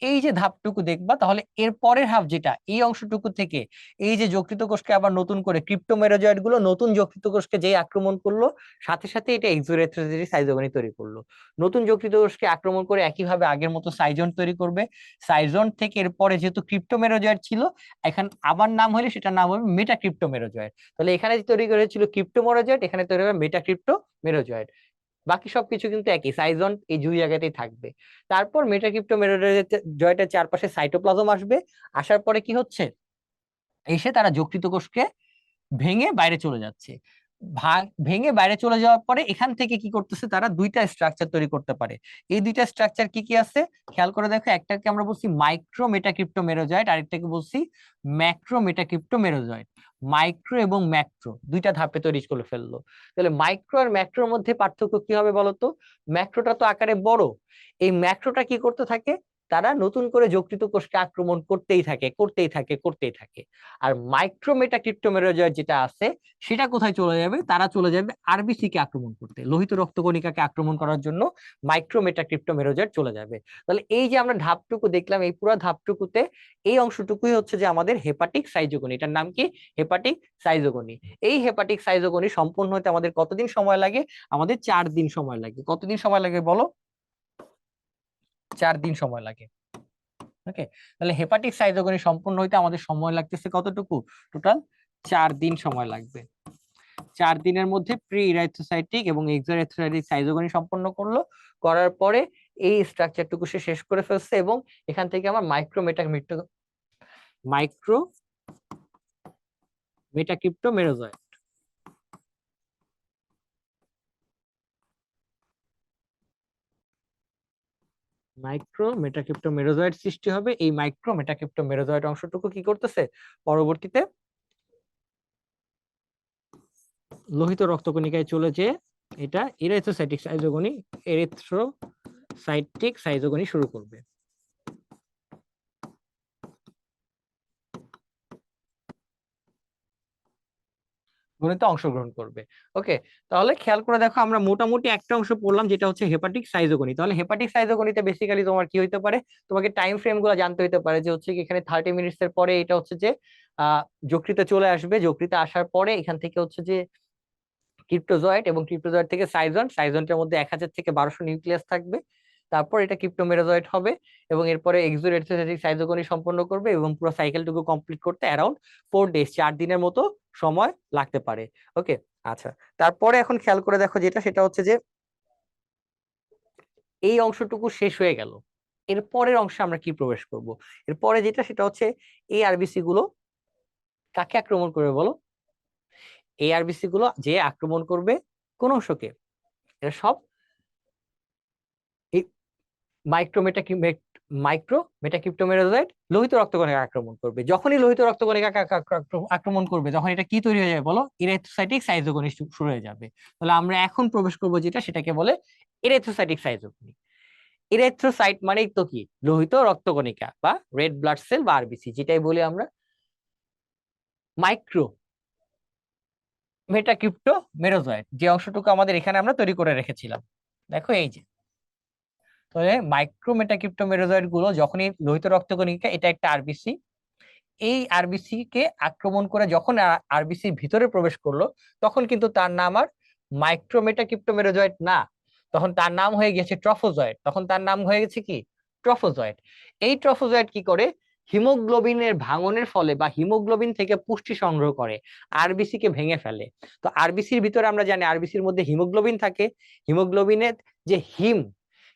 এই যে ধাপটুকু দেখবা, তাহলে এর পরের হাফ যেটা, এই অংশটুকু থেকে এই যে যকৃত কোষকে আবার নতুন করে ক্রিপ্টোমেরোজয়েড গুলো নতুন যকৃত কোষকে যেই আক্রমণ করলো, সাথে সাথে এটা এক্সোরেথ্রোসাইটিক সাইজোগনি তৈরি করলো। নতুন যকৃত কোষকে আক্রমণ করে একইভাবে আগের মতো সাইজন্ট তৈরি করবে। সাইজন্ট থেকে এরপরে যেহেতু ক্রিপ্টোমেরোজয়েড ছিল, এখন আবার নাম হলে সেটার নাম হবে মেটাক্রিপ্টোমেরোজয়েড। তাহলে এখানে তৈরি করেছিল ক্রিপ্টোমেরোজয়েড, এখানে তৈরি হবে মেটাক্রিপ্টোমেরোজয়েড। বাকি সবকিছু কিন্তু একই, সাইজন এই দুই জায়গাতেই থাকবে। তারপর মেটাক্রিপ্টোমেরোজয়েটের চারপাশে সাইটোপ্লাজম আসবে। আসার পরে কি হচ্ছে, এসে তারা যকৃত কোষকে ভেঙে বাইরে চলে যাচ্ছে। ভেঙে বাইরে চলে যাওয়ার পরে এখান থেকে কি করতেছে, তারা দুইটা স্ট্রাকচার তৈরি করতে পারে। এই দুইটা স্ট্রাকচার কি কি আছে খেয়াল করে দেখো, একটাকে আমরা বলছি মাইক্রো মেটাক্রিপ্টোমেরোজয়েড, আরেকটাকে বলছি ম্যাক্রো মেটাক্রিপ্টোমেরোজয়েড। মাইক্রো এবং ম্যাক্রো দুইটা ধাপে তৈরি করে ফেললো। তাহলে মাইক্রো আর ম্যাক্রোর মধ্যে পার্থক্য কি হবে বলতো? ম্যাক্রোটা তো আকারে বড়, এই ম্যাক্রোটা কি করতে থাকে, তারা নতুন করে যকৃত কোষকে আক্রমণ করতেই থাকে করতেই থাকে করতেই থাকে। আর মাইক্রোমেটাক্রিপ্টোমেরোজয়েড যেটা আছে, সেটা কোথায় চলে যাবে, তারা চলে যাবে আরবিসি কে আক্রমণ করতে, লোহিত রক্তকণিকাকে আক্রমণ করার জন্য মাইক্রোমেটাক্রিপ্টোমেরোজয়েড চলে যাবে। তাহলে এই যে আমরা ধাপটুকু দেখলাম, এই পুরো ধাপটুকুতে এই অংশটুকুই হচ্ছে যে আমাদের হেপাটিক সাইজোগনি। এটার নাম কি, হেপাটিক সাইজোগনি। এই হেপাটিক সাইজোগনি সম্পূর্ণ হতে আমাদের কতদিন সময় লাগে? আমাদের 4 দিন সময় লাগে। কতদিন সময় লাগে বলো? 4 দিন সময় লাগে। ওকে, তাহলে হেপাটিক সাইজোগনি সম্পূর্ণ হইতে আমাদের সময় লাগতেছে কতটুকু? টোটাল 4 দিন সময় লাগবে। 4 দিনের মধ্যে প্রি ইরাইথ্রোসাইটিক এবং এক্সোইরাইথ্রোসাইটিক সাইজোগনি সম্পন্ন করলো। করার পরে এই স্ট্রাকচারটুকু সে শেষ করে ফেলছে, এবং এখান থেকে আমার মাইক্রো মেটাক্রিপ্টোমেরোজয়েড সৃষ্টি হবে। এই মাইক্রো মেটাক্রিপ্টোমেরোজয়েড অংশটুকু কি করতেছে, পরবর্তীতে লোহিত রক্তকণিকায় চলে যেয়ে এটা এরিথ্রোসাইটিক সাইজোগনি শুরু করবে। গণিতে অংশগ্রহণ করবে। ওকে, তাহলে খেয়াল করে দেখো, আমরা মোটামুটি একটা অংশ পড়লাম যেটা হচ্ছে হেপাটিক সাইজোগনি। তাহলে হেপাটিক সাইজোগনিতে বেসিক্যালি তোমার কি হইতে পারে, তোমাকে টাইম ফ্রেম গুলো জানতে হইতে পারে, যে হচ্ছে কি এখানে 30 মিনিটস এর পরে এটা হচ্ছে যে যকৃতে চলে আসবে, যকৃতে আসার পরে এখান থেকে হচ্ছে যে ক্রিপ্টোজয়েড, এবং ক্রিপ্টোজয়েড থেকে সাইজন্টের মধ্যে 1000 থেকে 1200 নিউক্লিয়াস থাকবে। তারপর এটা ক্রিপ্টোমেরোজয়েড হবে, এবং এরপরে এক্সোরেথ্রোসাইটিক সাইজোগনি সম্পন্ন করবে, এবং পুরো সাইকেলটুকু কমপ্লিট করতে অ্যারাউন্ড 4 ডেজ, 4 দিনের মতো সময় লাগতে পারে। ওকে, আচ্ছা, তারপরে এখন খেয়াল করে দেখো যেটা, সেটা হচ্ছে যে এই অংশটুকু শেষ হয়ে গেল, এর পরের অংশে আমরা কি প্রবেশ করব? এরপরে যেটা সেটা হচ্ছে এই আরবিসি গুলো কাকে আক্রমণ করবে বলো? এই আরবিসি গুলো যে আক্রমণ করবে কোন অংশকে, এরা সব এই মাইক্রোমেটা মাইক্রোমেটাকিপ্টোমেরাজয়েড লোহিত রক্তকণিকা আক্রমণ করবে। যখনই লোহিত রক্তকণিকা আক্রমণ করবে তখন এটা কি তৈরি হয়ে যাবে বলো? ইরিথ্রোসাইটিক সাইটোকনি শুরু হয়ে যাবে। তাহলে আমরা এখন প্রবেশ করবো যেটা, সেটাকে বলে ইরিথ্রোসাইটিক সাইটোকনি। ইরিথ্রোসাইট মানেই তো কি, লোহিত রক্তকণিকা বা রেড ব্লাড সেল বা আরবিসি, যেটাই বলি আমরা মাইক্রো মেটাকিপ্টো মেরোজয়েড, যে অংশটুকু আমাদের এখানে আমরা তৈরি করে রেখেছিলাম। দেখো এই যে, তাহলে মাইক্রোমেটাকিপ্টো মেরোজয়েড গুলো যখনই লোহিত রক্তকণিকা, এটা একটা আরবিসি, এই আরবিসি কে আক্রমণ করে যখন আরবিসির ভিতরে প্রবেশ করলো, তখন কিন্তু তার নাম আর মাইক্রোমেটাকিপ্টো মেরোজয়েড না, তখন তার নাম হয়ে গেছে ট্রফোজয়েড। তখন তার নাম হয়ে গেছে কি, ট্রফোজয়েড। এই ট্রফোজয়েড কি করে, হিমোগ্লোবিনের ভাঙনের ফলে বা হিমোগ্লোবিন থেকে পুষ্টি সংগ্রহ করে আরবিসি কে ভেঙে ফেলে। তো আরবিসির ভিতরে আমরা জানি আরবিসির মধ্যে হিমোগ্লোবিন থাকে, হিমোগ্লোবিনের যে হিম,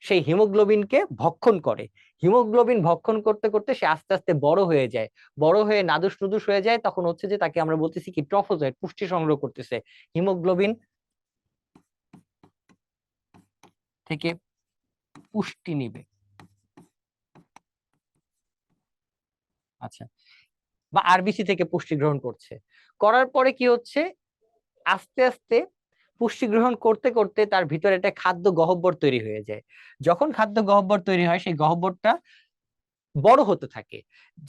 সেই হিমোগ্লোবিনকে ভক্ষণ করে। হিমোগ্লোবিন ভক্ষণ করতে করতে সে আস্তে আস্তে বড় হয়ে যায়, বড় হয়ে নাদুস নুদুস হয়ে যায়, তখন হচ্ছে যে তাকে আমরা বলতেছি কি, ট্রফোজয়েড, পুষ্টি সংগ্রহ করতেছে হিমোগ্লোবিন থেকে পুষ্টি নিবে। আচ্ছা, বা আরবিসি থেকে পুষ্টি গ্রহণ করছে, করার পরে কি হচ্ছে, আস্তে আস্তে পুষ্টি গ্রহণ করতে করতে তার ভিতরে একটা খাদ্য গহ্বর তৈরি হয়ে যায়। যখন খাদ্য গহ্বর তৈরি হয়, সেই গহ্বরটা বড় হতে থাকে।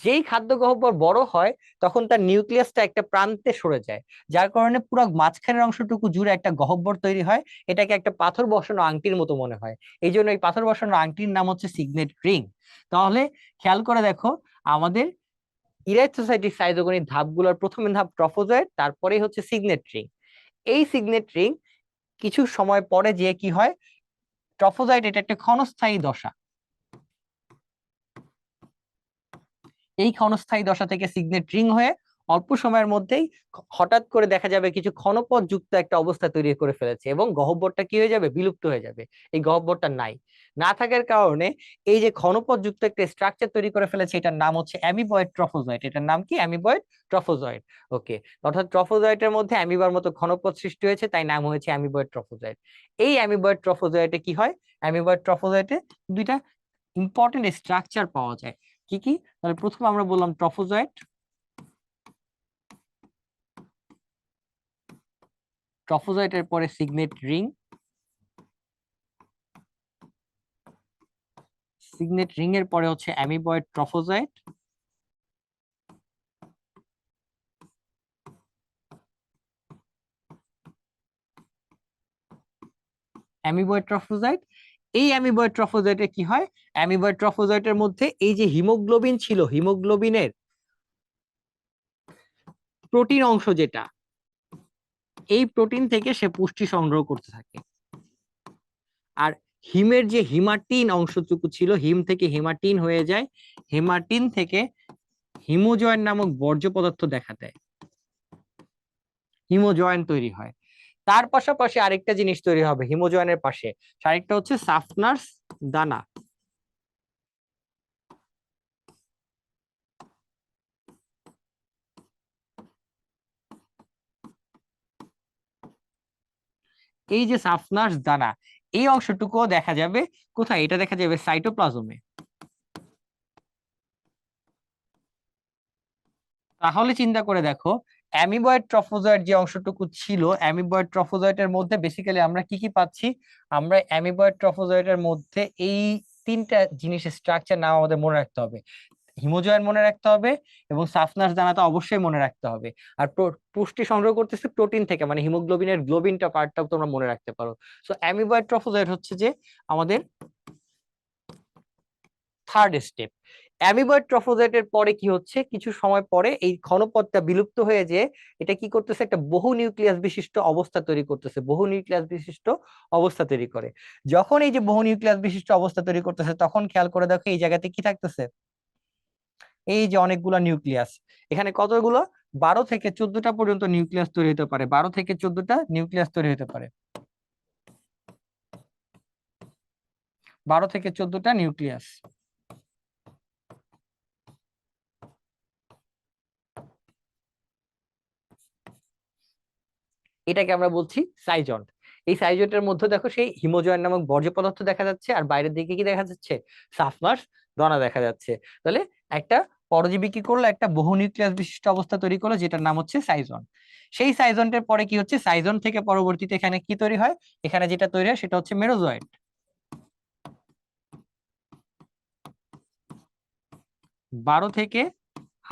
যেই খাদ্য গহ্বর বড় হয়, তখন তার নিউক্লিয়াসটা একটা প্রান্তে সরে যায়, যার কারণে পুরো মাঝখানের অংশটুকু জুড়ে একটা গহ্বর তৈরি হয়। এটাকে একটা পাথর বসানো আংটির মতো মনে হয়, এই জন্য এই পাথর বসানো আংটির নাম হচ্ছে সিগনেট রিং। তাহলে খেয়াল করে দেখো, আমাদের ইরাইথ্রোসাইটিক সাইটোকনির ধাপগুলোর প্রথম ধাপ ট্রফোজয়েড, তারপরেই হচ্ছে সিগনেট রিং। এই সিগনেট রিং কিছু সময় পরে যে কি হয়, ট্রফোজয়েড এটা একটা ক্ষণস্থায়ী দশা, এই ক্ষণস্থায়ী দশা থেকে সিগনেট রিং হয়ে অল্প সময়ের মধ্যেই হঠাৎ করে দেখা যাবে কিছু ক্ষণপথ যুক্ত একটা অবস্থা তৈরি করে ফেলেছে, এবং গহ্বরটা কি হয়ে যাবে, বিলুপ্ত হয়ে যাবে। এই গহ্বরটা নাই, না থাকার কারণে এই যে ক্ষণপথ যুক্ত একটা স্ট্রাকচার তৈরি করে ফেলেছে, এটার নাম হচ্ছে অ্যামিবয়েড ট্রফোজয়েড। এটার নাম কি, অ্যামিবয়েড ট্রফোজয়েড। ওকে, অর্থাৎ ট্রফোজয়েডের মধ্যে অ্যামিবার মতো ঘনপথ সৃষ্টি হয়েছে, তাই নাম হয়েছে অ্যামিবয়েড ট্রফোজয়েড। এই অ্যামিবয়েড ট্রফোজয়েডে কি হয়, অ্যামিবয়েড ট্রফোজয়েডে দুইটা ইম্পর্টেন্ট স্ট্রাকচার পাওয়া যায়। কি কি? তাহলে প্রথম আমরা বললাম ট্রফোজয়েট, ট্রফোজয়েটের পরে সিগনেট রিং, সিগনেট রিং এর পরে হচ্ছে অ্যামিবয়েড ট্রফোজয়েট, অ্যামিবয়েড ট্রফোজয়েট। এই অ্যামিবয়েড ট্রফোজয়েটে কি হয়, অ্যামিবয়েড ট্রফোজয়েটের মধ্যে এই যে হিমোগ্লোবিন ছিল, হিমোগ্লোবিনের প্রোটিন অংশ যেটা, এই প্রোটিন থেকে সে পুষ্টি সংগ্রহ করতে থাকে। আর হিমের যে হিমাটিন অংশটুকু ছিল, হিম থেকে হিমাটিন হয়ে যায়, হিমাটিন থেকে হিমোজয়েন নামক বর্জ্য পদার্থ দেখা দেয়, হিমোজয়েন তৈরি হয়। তার পাশাপাশি আরেকটা জিনিস তৈরি হবে হিমোজয়েনের পাশে, আরেকটা হচ্ছে সাফনার্স দানা। এই যে সাফনার্স দানা, এই অংশটুকুও দেখা যাবে কোথায়, এটা দেখা যাবে সাইটোপ্লাজমে। তাহলে চিন্তা করে দেখো, অ্যামিবয়েড ট্রফোজয়েট যে অংশটুকু ছিল, অ্যামিবয়েড ট্রফোজয়েটের মধ্যে বেসিক্যালি আমরা কি কি পাচ্ছি, আমরা অ্যামিবয়েড ট্রফোজয়েটের মধ্যে এই তিনটা জিনিসের স্ট্রাকচার নাম আমাদের মনে রাখতে হবে। হিমোজয়েন মনে রাখতে হবে, এবং সাফনাস দানাটা অবশ্যই মনে রাখতে হবে। আর পুষ্টি সংগ্রহ করতেছে প্রোটিন থেকে, মানে হিমোগ্লোবিনের গ্লোবিনটা পার্টটাও তোমরা মনে রাখতে পারো। সো অ্যামিবয়েড ট্রফোজয়েট হচ্ছে যে আমাদের থার্ড স্টেপ। অ্যামিবয়েড ট্রফোজয়েটের পরে কি হচ্ছে, কিছু সময় পরে এই ঘনপথটা বিলুপ্ত হয়ে যে এটা কি করতেছে, একটা বহু নিউক্লিয়াস বিশিষ্ট অবস্থা তৈরি করতেছে, বহু নিউক্লিয়াস বিশিষ্ট অবস্থা তৈরি করে। যখন এই যে বহু নিউক্লিয়াস বিশিষ্ট অবস্থা তৈরি করতেছে, তখন খেয়াল করে দেখো এই জায়গাতে কি থাকতেছে, এই যে অনেকগুলা নিউক্লিয়াস, এখানে কতগুলো, 12 থেকে 14টা পর্যন্ত নিউক্লিয়াস তৈরি হতে পারে, 12 থেকে 14টা নিউক্লিয়াস তৈরি হতে পারে, 12 থেকে 14টা নিউক্লিয়াস। এটাকে আমরা বলছি সাইজন্ট। এই সাইজন্টের মধ্যে দেখো সেই হিমোজয়েন্ট নামক বর্জ্য পদার্থ দেখা যাচ্ছে, আর বাইরের দিকে কি দেখা যাচ্ছে, সাবমার্স দানা দেখা যাচ্ছে। তাহলে একটা পরজীবী কি করলো, একটা বহু নিউক্লিয়াস বিশিষ্ট অবস্থা তৈরি করলো, যেটার নাম হচ্ছে সাইজন। সেই সাইজন্টের পরে কি হচ্ছে, সাইজন থেকে পরবর্তীতে এখানে কি তৈরি হয়, এখানে যেটা তৈরি হয় সেটা হচ্ছে মেরোজয়েট। 12 থেকে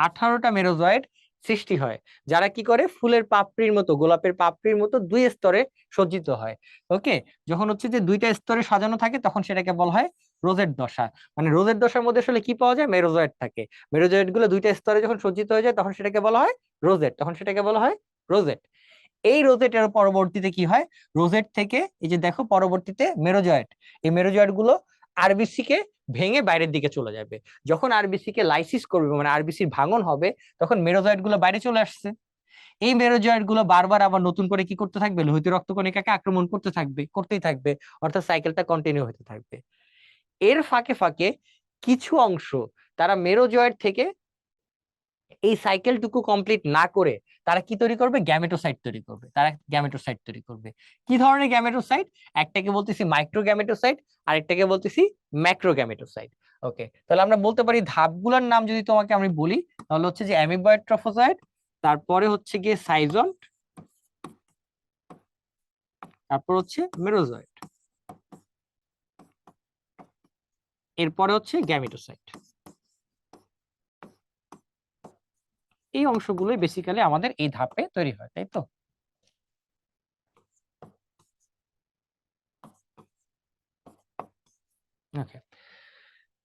18টা মেরোজয়েট সৃষ্টি হয়, যারা কি করে ফুলের পাপড়ির মতো, গোলাপের পাপড়ির মতো দুই স্তরে সজ্জিত হয়। ওকে, যখন হচ্ছে যে দুইটা স্তরে সাজানো থাকে তখন সেটাকে বলা হয় রোজেট দশা। মানে রোজেট দশার মধ্যে আসলে কি পাওয়া যায়, মেরোজয়েট থাকে। মেরোজয়েট গুলো দুইটা স্তরে যখন সজ্জিত হয়ে যায় তখন সেটাকে বলা হয় রোজেট, তখন সেটাকে বলা হয় রোজেট। এই রোজেটের পরবর্তীতে কি হয়, রোজেট থেকে এই যে দেখো পরবর্তীতে মেরোজয়েট, এই মেরোজয়েট গুলো আরবিসি কে ভেঙে বাইরের দিকে চলে যাবে। যখন আরবিসি কে লাইসিস করবে, মানে আরবিসির ভাঙন হবে, তখন মেরোজয়েট গুলো বাইরে চলে আসছে। এই মেরোজয়েট গুলো বারবার আবার নতুন করে কি করতে থাকবে, লোহিত রক্তকণিকাকে আক্রমণ করতে থাকবে, করতেই থাকবে, অর্থাৎ সাইকেলটা কন্টিনিউ হতে থাকবে। এর ফাঁকে ফাঁকে কিছু অংশ তারা মেরোজয়েট থেকে এই সাইকেলটুকু কমপ্লিট না করে তারা কি তৈরি করবে, গ্যামেটোসাইট তৈরি করবে। তারা গ্যামেটোসাইট তৈরি করবে। কি ধরনের গ্যামেটোসাইট, একটাকে বলতেছি মাইক্রো গ্যামেটোসাইট, আরেকটাকে বলতেছি ম্যাক্রো গ্যামেটোসাইট। ওকে, তাহলে আমরা বলতে পারি ধাপগুলোর নাম যদি তোমাকে আমি বলি, তাহলে হচ্ছে যে অ্যামিবয়েড, ট্রফোজয়েড, তারপরে হচ্ছে গিয়ে সাইজন্ট, তারপর হচ্ছে মেরোজয়েট, এরপরে হচ্ছে গ্যামেটোসাইট। এই অংশগুলোই বেসিক্যালি আমাদের এই ধাপে তৈরি হয়, তাই তো? ওকে,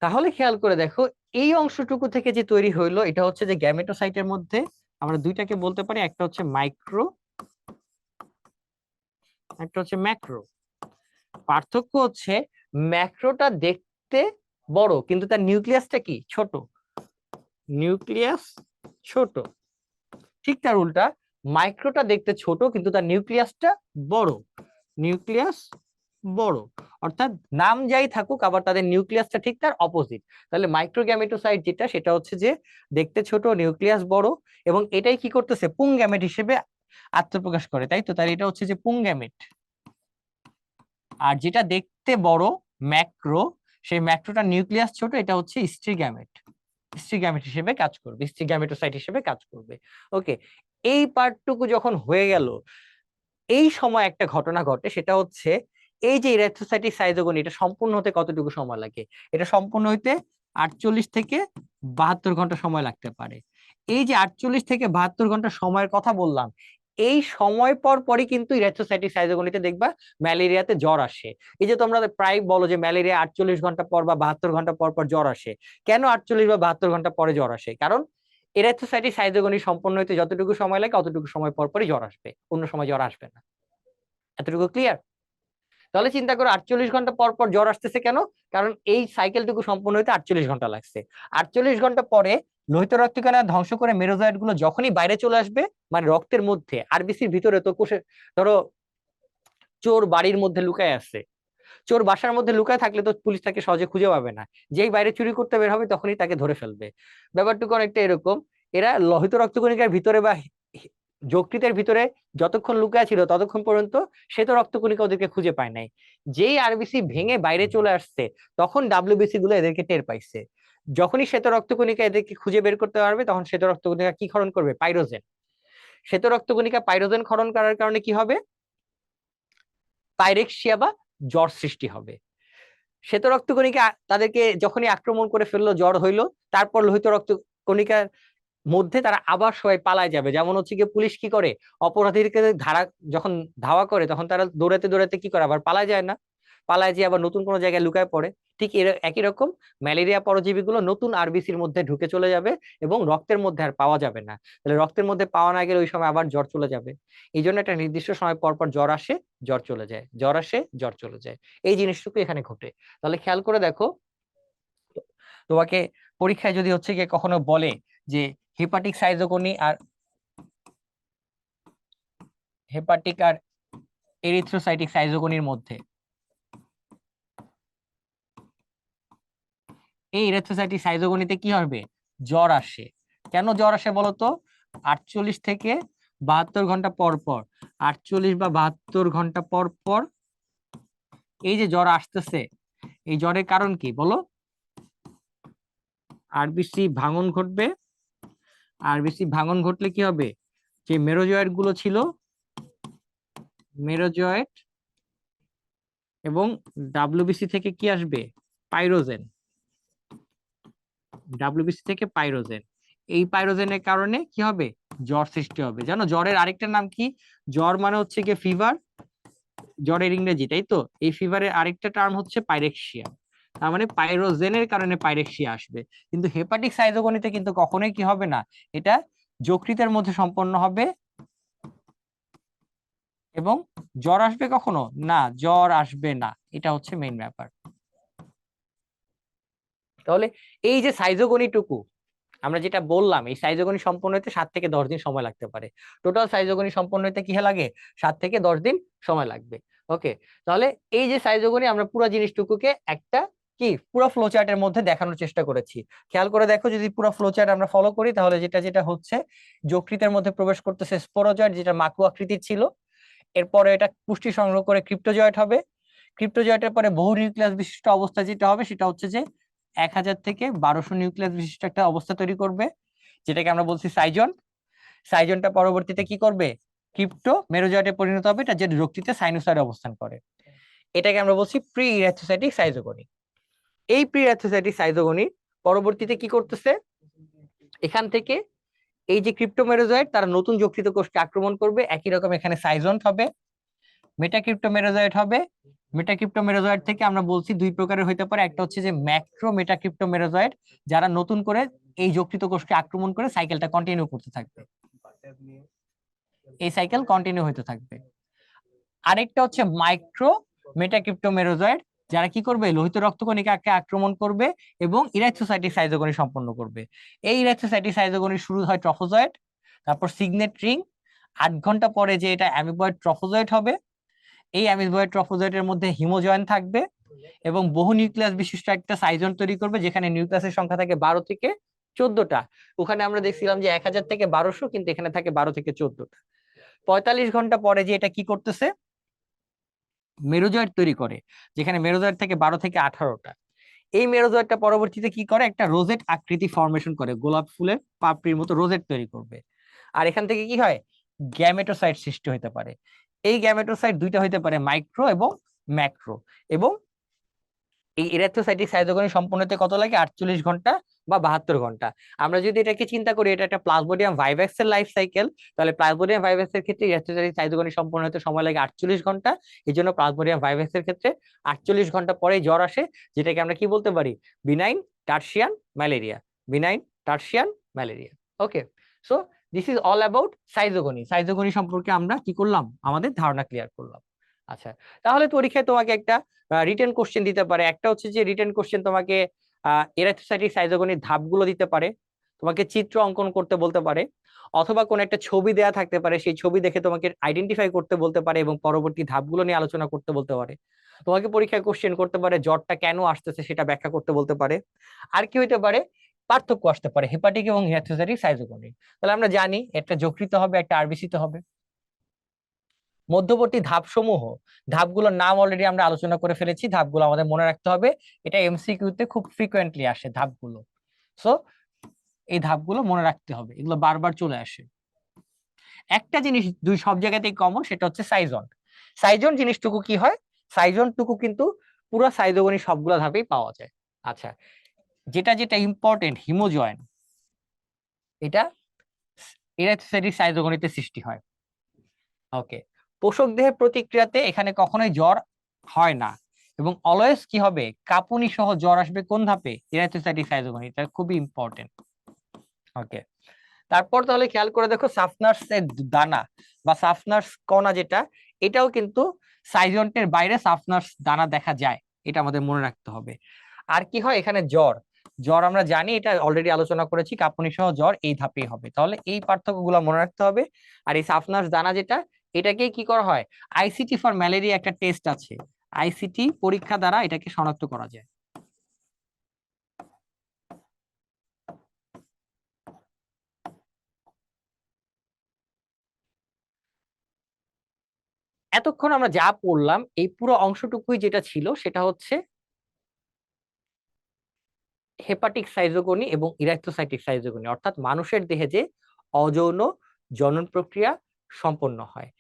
তাহলে খেয়াল করে দেখো, এই অংশটুকু থেকে যে তৈরি হইলো এটা হচ্ছে যে গ্যামেটোসাইটের মধ্যে আমরা দুইটাকে বলতে পারি, একটা হচ্ছে মাইক্রো, একটা হচ্ছে ম্যাক্রো। পার্থক্য হচ্ছে ম্যাক্রোটা দেখতে বড় কিন্তু তার নিউক্লিয়াসটা কি, ছোট। নিউক্লিয়াস ছোট। ঠিক তার উল্টা, মাইক্রোটা দেখতে ছোট কিন্তু তার নিউক্লিয়াসটা বড়। নিউক্লিয়াস বড়। অর্থাৎ নাম যাই থাকুক, আবার তাদের নিউক্লিয়াসটা ঠিক তার অপোজিট। তাহলে মাইক্রোগ্যামেটোসাইট যেটা, সেটা হচ্ছে যে দেখতে ছোট, নিউক্লিয়াস বড়, এবং এটাই কি করতেছে, পুং গ্যামেট হিসেবে আত্মপ্রকাশ করে, তাই তো? তার এটা হচ্ছে যে পুং গ্যামেট। আর যেটা দেখতে বড়, ম্যাক্রো, সেই ম্যাক্রোটার নিউক্লিয়াস ছোট, এটা হচ্ছে স্ত্রী গ্যামেট। স্ত্রী গ্যামেট হিসেবে কাজ করবে, স্ত্রী গ্যামেটোসাইট হিসেবে কাজ করবে। ওকে, এই পার্টটুকু যখন হয়ে গেল, এই সময় একটা ঘটনা ঘটে, সেটা হচ্ছে এই যে ইরেথ্রোসাইটিক সাইজোগনি, এটা সম্পূর্ণ হতে কতটুকু সময় লাগে, এটা সম্পূর্ণ হইতে 48 থেকে 72 ঘন্টা সময় লাগতে পারে। এই যে 48 থেকে 72 ঘন্টা সময়ের কথা বললাম, এই সময় পর পরই কিন্তু ইরেথ্রোসাইটিক সাইজোগনিতে দেখবা ম্যালেরিয়াতে জ্বর আসে। এই যে তোমরা প্রায় বলো যে ম্যালেরিয়া 48 ঘন্টা পর বা 72 ঘন্টা পর পর জ্বর আসে। কেন 48 বা 72 ঘন্টা পরে জ্বর আসে? কারণ এরিথ্রোসাইটিক সাইজোগনি সম্পন্ন হতে যতটুকু সময় লাগে অতটুকু সময় পর পরই জ্বর আসবে, অন্য সময় জ্বর আসবে না। এতটুকু ক্লিয়ার? তাহলে চিন্তা করো 48 ঘন্টা পর পর জ্বর আসতেছে কেন? কারণ এই সাইকেলটুকু সম্পূর্ণ হতে 48 ঘন্টা লাগছে। 48 ঘন্টা পরে লোহিত রক্তকণা ধ্বংস করে মেরোজয়েট গুলো যখনই বাইরে চলে আসবে, মানে রক্তের মধ্যে, আরবিসির ভিতরে তো কোষে, ধরো চোর বাড়ির মধ্যে লুকায় আছে, চোর বাসার মধ্যে লুকায় থাকলে তো পুলিশ তাকে সহজে খুঁজে পাবে না, যেই বাইরে চুরি করতে বের হবে তখনই তাকে ধরে ফেলবে। ব্যাপারটুকু অনেকটা এরকম, এরা লোহিত রক্তকণিকার ভিতরে বা যকৃতের ভিতরে যতক্ষণ লুকায় ছিল ততক্ষণ পর্যন্ত শ্বেত রক্তকণিকা ওদেরকে খুঁজে পায় নাই। যেই আরবিসি ভেঙে বাইরে চলে আসছে তখন ডাব্লিউবিসি গুলো এদেরকে টের পাইছে। যখনই শ্বেত রক্তকণিকা এদেরকে খুঁজে বের করতে পারবে তখন শ্বেত রক্তকণিকা কি ক্ষরণ করবে, পাইরোজেন। শ্বেত রক্তকণিকা পাইরোজেন ক্ষরণ করার কারণে কি হবে, পাইরেক্সিয়া বা জ্বর সৃষ্টি হবে। শ্বেত রক্তকণিকা তাদেরকে যখনই আক্রমণ করে ফেললো, জ্বর হইলো, তারপর লোহিত রক্তকণিকার মধ্যে তারা আবার সবাই পালায় যাবে। যেমন হচ্ছে গিয়ে পুলিশ কি করে, অপরাধীকে যখন ধাওয়া করে তখন তারা দৌড়াতে দৌড়াতে কি করে, আবার পালায় যায় না? পালায় যেয়ে আবার নতুন কোনো জায়গায় লুকায় পড়ে। ঠিক একই রকম ম্যালেরিয়া পরজীবী গুলো নতুন আরবিসির মধ্যে ঢুকে চলে যাবে এবং রক্তের মধ্যে আর পাওয়া যাবে না। তাহলে রক্তের মধ্যে পাওয়া না গেলে ওই সময় আবার জ্বর চলে যাবে। এই জন্য একটা নির্দিষ্ট সময় পর পর জ্বর আসে, জ্বর চলে যায়, জ্বর আসে, জ্বর চলে যায়। এই জিনিসটুকু এখানে ঘটে। তাহলে খেয়াল করে দেখো, তোমাকে পরীক্ষায় যদি হচ্ছে গিয়ে কখনো বলে যে হেপাটিক সাইজোগনি আর হেপাটিক আর এরিথ্রোসাইটিক সাইজোগনির মধ্যে, এই এরিথ্রোসাইটিক সাইজোগনিতে কি হবে, জ্বর আসে। কেন জ্বর আসে বলতো? 48 থেকে 72 ঘন্টা পর পর, 48 বা 72 ঘন্টা পর পর এই যে জ্বর আসতেছে, এই জ্বরের কারণ কি বলো? আরবিসি ভাঙন ঘটবে। আরবিসি ভাঙন ঘটলে কি হবে? যে মেরোজয়েট গুলো ছিল, মেরোজয়েট এবং ডাব্লিউবিসি থেকে কি আসবে? পাইরোজেন। ডাব্লিউবিসি থেকে পাইরোজেন, এই পাইরোজেনের কারণে কি হবে? জ্বর সৃষ্টি হবে। জানো জ্বরের আরেকটা নাম কি? জ্বর মানে হচ্ছে কি ফিভার, জ্বরের ইংরেজি, তাই তো? এই ফিভারের আরেকটা টার্ম হচ্ছে পাইরেক্সিয়া। তার মানে পাইরোজেনের কারণে পাইরেক্সিয়া আসবে। কিন্তু হেপাটিক সাইজোগনিতে কিন্তু কখনোই কি হবে না, এটা যকৃতের মধ্যে সম্পন্ন হবে। এবং জ্বর আসবে কখনো না, জ্বর আসবে না, এটা হচ্ছে মেইন ব্যাপার। তাহলে এই যে সাইজোগনিটুকু আমরা যেটা বললাম, এই সাইজোগনি সম্পন্ন হতে 7 থেকে 10 দিন সময় লাগতে পারে। টোটাল সাইজোগনি সম্পন্ন হতে কি লাগে? 7 থেকে 10 দিন সময় লাগবে। ওকে, তাহলে এই যে সাইজোগনি আমরা পুরো জিনিসটুকুকে একটা কি পুরো ফ্লো চার্টের মধ্যে দেখানোর চেষ্টা করেছি। খেয়াল করে দেখো, যদি পুরো ফ্লো চার্ট আমরা ফলো করি তাহলে যেটা যেটা হচ্ছে, যকৃতের মধ্যে প্রবেশ করতেছে স্পোরোজয়েট, যেটা মাকু আকৃতির ছিল। এরপরে এটা পুষ্টি সংগ্রহ করে ক্রিপ্টোজয়েট হবে। ক্রিপ্টোজয়েটের পরে বহু নিউক্লিয়াস বিশিষ্ট অবস্থা যেটা হবে সেটা হচ্ছে যে 1000 থেকে 1200 নিউক্লিয়াস বিশিষ্ট একটা অবস্থা তৈরি করবে, যেটাকে আমরা বলছি সাইজন। সাইজনটা পরবর্তীতে কি করবে? ক্রিপ্টো মেরোজয়েটে পরিণত হবে, এটা যে যকৃতে সাইনোসয়েডে অবস্থান করে। এটাকে আমরা বলছি প্রি ইরিথ্রোসাইটিক সাইজোগনি। এই প্রি ইরিথ্রোসাইটিক সাইজোগনি পরবর্তীতে কি করতেছে, এখান থেকে এই যে ক্রিপ্টোমেরোজয়েট তারা নতুন যকৃত কোষকে আক্রমণ করবে। একই রকম এখানে সাইজন হবে, মেটাক্রিপ্টোমেরোজয়েট হবে। মেটাক্রিপ্টোমেরোজয়েট থেকে আমরা বলছি দুই প্রকারের হইতে পারে, একটা হচ্ছে যে ম্যাক্রো মেটাক্রিপ্টোমেরোজয়েট, যারা নতুন করে এই যকৃত কোষকে আক্রমণ করে সাইকেলটা কন্টিনিউ করতে থাকবে, এই সাইকেল কন্টিনিউ হতে থাকবে। আরেকটা হচ্ছে মাইক্রো মেটাক্রিপ্টোমেরোজয়েট, যারা কি করবে? লোহিত রক্তকণিকাকে আক্রমণ করবে এবং ইরাইথ্রোসাইটিক সাইজোগনি সম্পন্ন করবে। এই ইরাইথ্রোসাইটিক সাইজোগনি শুরু হয় ট্রফোজয়েট, তারপর সিগনেট রিং, 8 ঘন্টা পরে যে এটা অ্যামিবয়েড ট্রফোজয়েট হবে। এই অ্যামিবয়েড ট্রফোজয়েটের মধ্যে হিমোজয়েন থাকবে এবং বহু নিউক্লিয়াস বিশিষ্ট একটা সাইজন তৈরি করবে, যেখানে নিউক্লিয়াসের সংখ্যা থাকে 12 থেকে 14টা। ওখানে আমরা দেখছিলাম যে 1000 থেকে 1200, কিন্তু এখানে থাকে 12 থেকে 14টা। 45 ঘন্টা পরে যে এটা কি করতেছে? মেরোজয়েট তৈরি করে, যেখানে মেরোজয়েট থেকে 12 থেকে 18টা। এই মেরোজয়েটটা পরবর্তীতে কি করে? একটা রোজেট আকৃতি ফর্মেশন করে, গোলাপ ফুলের পাপড়ির মতো রোজেট তৈরি করবে। আর এখান থেকে কি হয়? গ্যামেটোসাইট সৃষ্টি হতে পারে। এই গ্যামেটোসাইট দুইটা হইতে পারে, মাইক্রো এবং ম্যাক্রো। এবং এই এরিথ্রোসাইটিক সাইটোগনি সম্পন্ন হতে কত লাগে? 48 ঘন্টা বা 72 ঘন্টা। আমরা যদি এটাকে চিন্তা করি এটা একটা প্লাজমোডিয়াম ভাইভ্যাক্স এর লাইফ সাইকেল, তাহলে প্লাজমোডিয়াম ভাইভ্যাক্স এর ক্ষেত্রে এরিথ্রোসাইটিক সাইটোগনি সম্পন্ন হতে সময় লাগে 48 ঘন্টা। এই জন্য প্লাজমোডিয়াম ভাইভ্যাক্স এর ক্ষেত্রে 48 ঘন্টা পরে জ্বর আসে, যেটাকে আমরা কি বলতে পারি? Benign tertian malaria. Benign tertian malaria. Okay, so this is all about schizogony. Schizogony সম্পর্কে আমরা কি করলাম? আমাদের ধারণা ক্লিয়ার করলাম। আচ্ছা, তাহলে পরীক্ষায় তোমাকে একটা রিটেন কোশ্চেন দিতে পারে। একটা হচ্ছে যে রিটেন কোশ্চেন তোমাকে এরিথ্রোসাইটিক সাইজোগনির ধাপগুলো দিতে পারে, তোমাকে চিত্র অঙ্কন করতে বলতে পারে, অথবা কোন একটা ছবি দেয়া থাকতে পারে, সেই ছবি দেখে তোমাকে আইডেন্টিফাই করতে বলতে পারে এবং পরবর্তী ধাপগুলো নিয়ে আলোচনা করতে বলতে পারে। তোমাকে পরীক্ষায় কোশ্চেন করতে পারে জ্বরটা কেন আসতেছে সেটা ব্যাখ্যা করতে বলতে পারে। আর কি হইতে পারে? পার্থক্য আসতে পারে হেপাটিক এবং এরিথ্রোসাইটিক সাইজোগনি। তাহলে আমরা জানি একটা যকৃত হবে, একটা আরবিসিতে হবে। মধ্যবর্তী ধাপসমূহ, ধাপগুলোর নাম অলরেডি আমরা আলোচনা করে ফেলেছি, ধাপগুলো আমাদের মনে রাখতে হবে। এটা এমসিকিউতে খুব ফ্রিকোয়েন্টলি আসে ধাপগুলো। সো এই ধাপগুলো মনে রাখতে হবে, এগুলো বারবার চলে আসে। একটা জিনিস দুই সব জায়গাতেই কমন, সেটা হচ্ছে সাইজন। সাইজন জিনিসটুকু কি হয়? সাইজনটুকু কিন্তু পুরো সাইজোগনি সবগুলো ধাপেই পাওয়া যায়। আচ্ছা, যেটা যেটা ইম্পর্টেন্ট, হিমোজয়েন, এটা এরিথ্রোসাইটিক সাইজোগনিতে সৃষ্টি হয়। ওকে, পোষক দেহের প্রতিক্রিয়াতে এখানে কখনোই জ্বর হয় না, এবং অলওয়েজ কি হবে? কাঁপুনি সহ জ্বর আসবে কোন ধাপে? Erythrocytic schizogony. এটা খুবই ইম্পর্টেন্ট। ওকে, তারপর তাহলে খেয়াল করে দেখো, সাফনার্স এর দানা বা সাফনার্স কণা যেটা, এটাও কিন্তু সাইজন্টের বাইরে সাফনার্স দানা দেখা যায়, এটা আমাদের মনে রাখতে হবে। আর কি হয় এখানে? জ্বর। জ্বর আমরা জানি, এটা অলরেডি আলোচনা করেছি, কাঁপুনি সহ জ্বর এই ধাপেই হবে। তাহলে এই পার্থক্যগুলো মনে রাখতে হবে। আর এই সাফনার্স দানা যেটা, এটাকে কি করা হয়? আইসিটি ফর ম্যালেরিয়া একটা টেস্ট আছে, আইসিটি পরীক্ষা দ্বারা এটাকে শনাক্ত করা যায়। এতক্ষণ আমরা যা পড়লাম এই পুরো অংশটুকুই যেটা ছিল সেটা হচ্ছে হেপাটিক সাইজোগনি এবং ইরাইথ্রোসাইটিক সাইজোগনি, অর্থাৎ মানুষের দেহে যে অযৌন জনন প্রক্রিয়া সম্পন্ন হয়।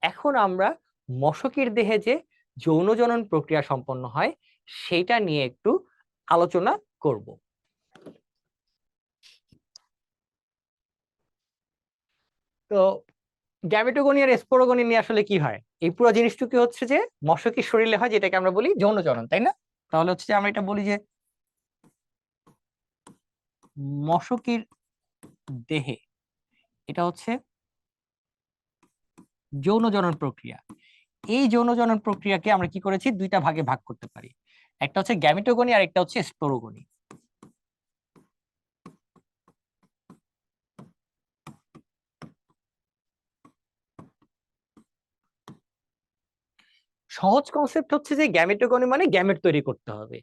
এখন আমরা মশকির দেহে যে যৌন জনন প্রক্রিয়া সম্পন্ন হয় সেটা নিয়ে একটু আলোচনা করব। তো গ্যামেটোগনি আর স্পোরোগনি নিয়ে আসলে কি হয়, এই পুরো জিনিসটুকু হচ্ছে যে মশকির শরীরে হয়, যেটাকে আমরা বলি যৌন জনন, তাই না? তাহলে হচ্ছে যে আমরা এটা বলি যে মশকির দেহে এটা হচ্ছে যৌন জনন প্রক্রিয়া। এই যৌন জনন প্রক্রিয়াকে আমরা কি করেছি, দুইটা ভাগে ভাগ করতে পারি, একটা হচ্ছে গ্যামেটোগনি আর একটা হচ্ছে স্পোরোগনি। সহজ কনসেপ্ট হচ্ছে যে গ্যামেটোগনি মানে গ্যামেট তৈরি করতে হবে,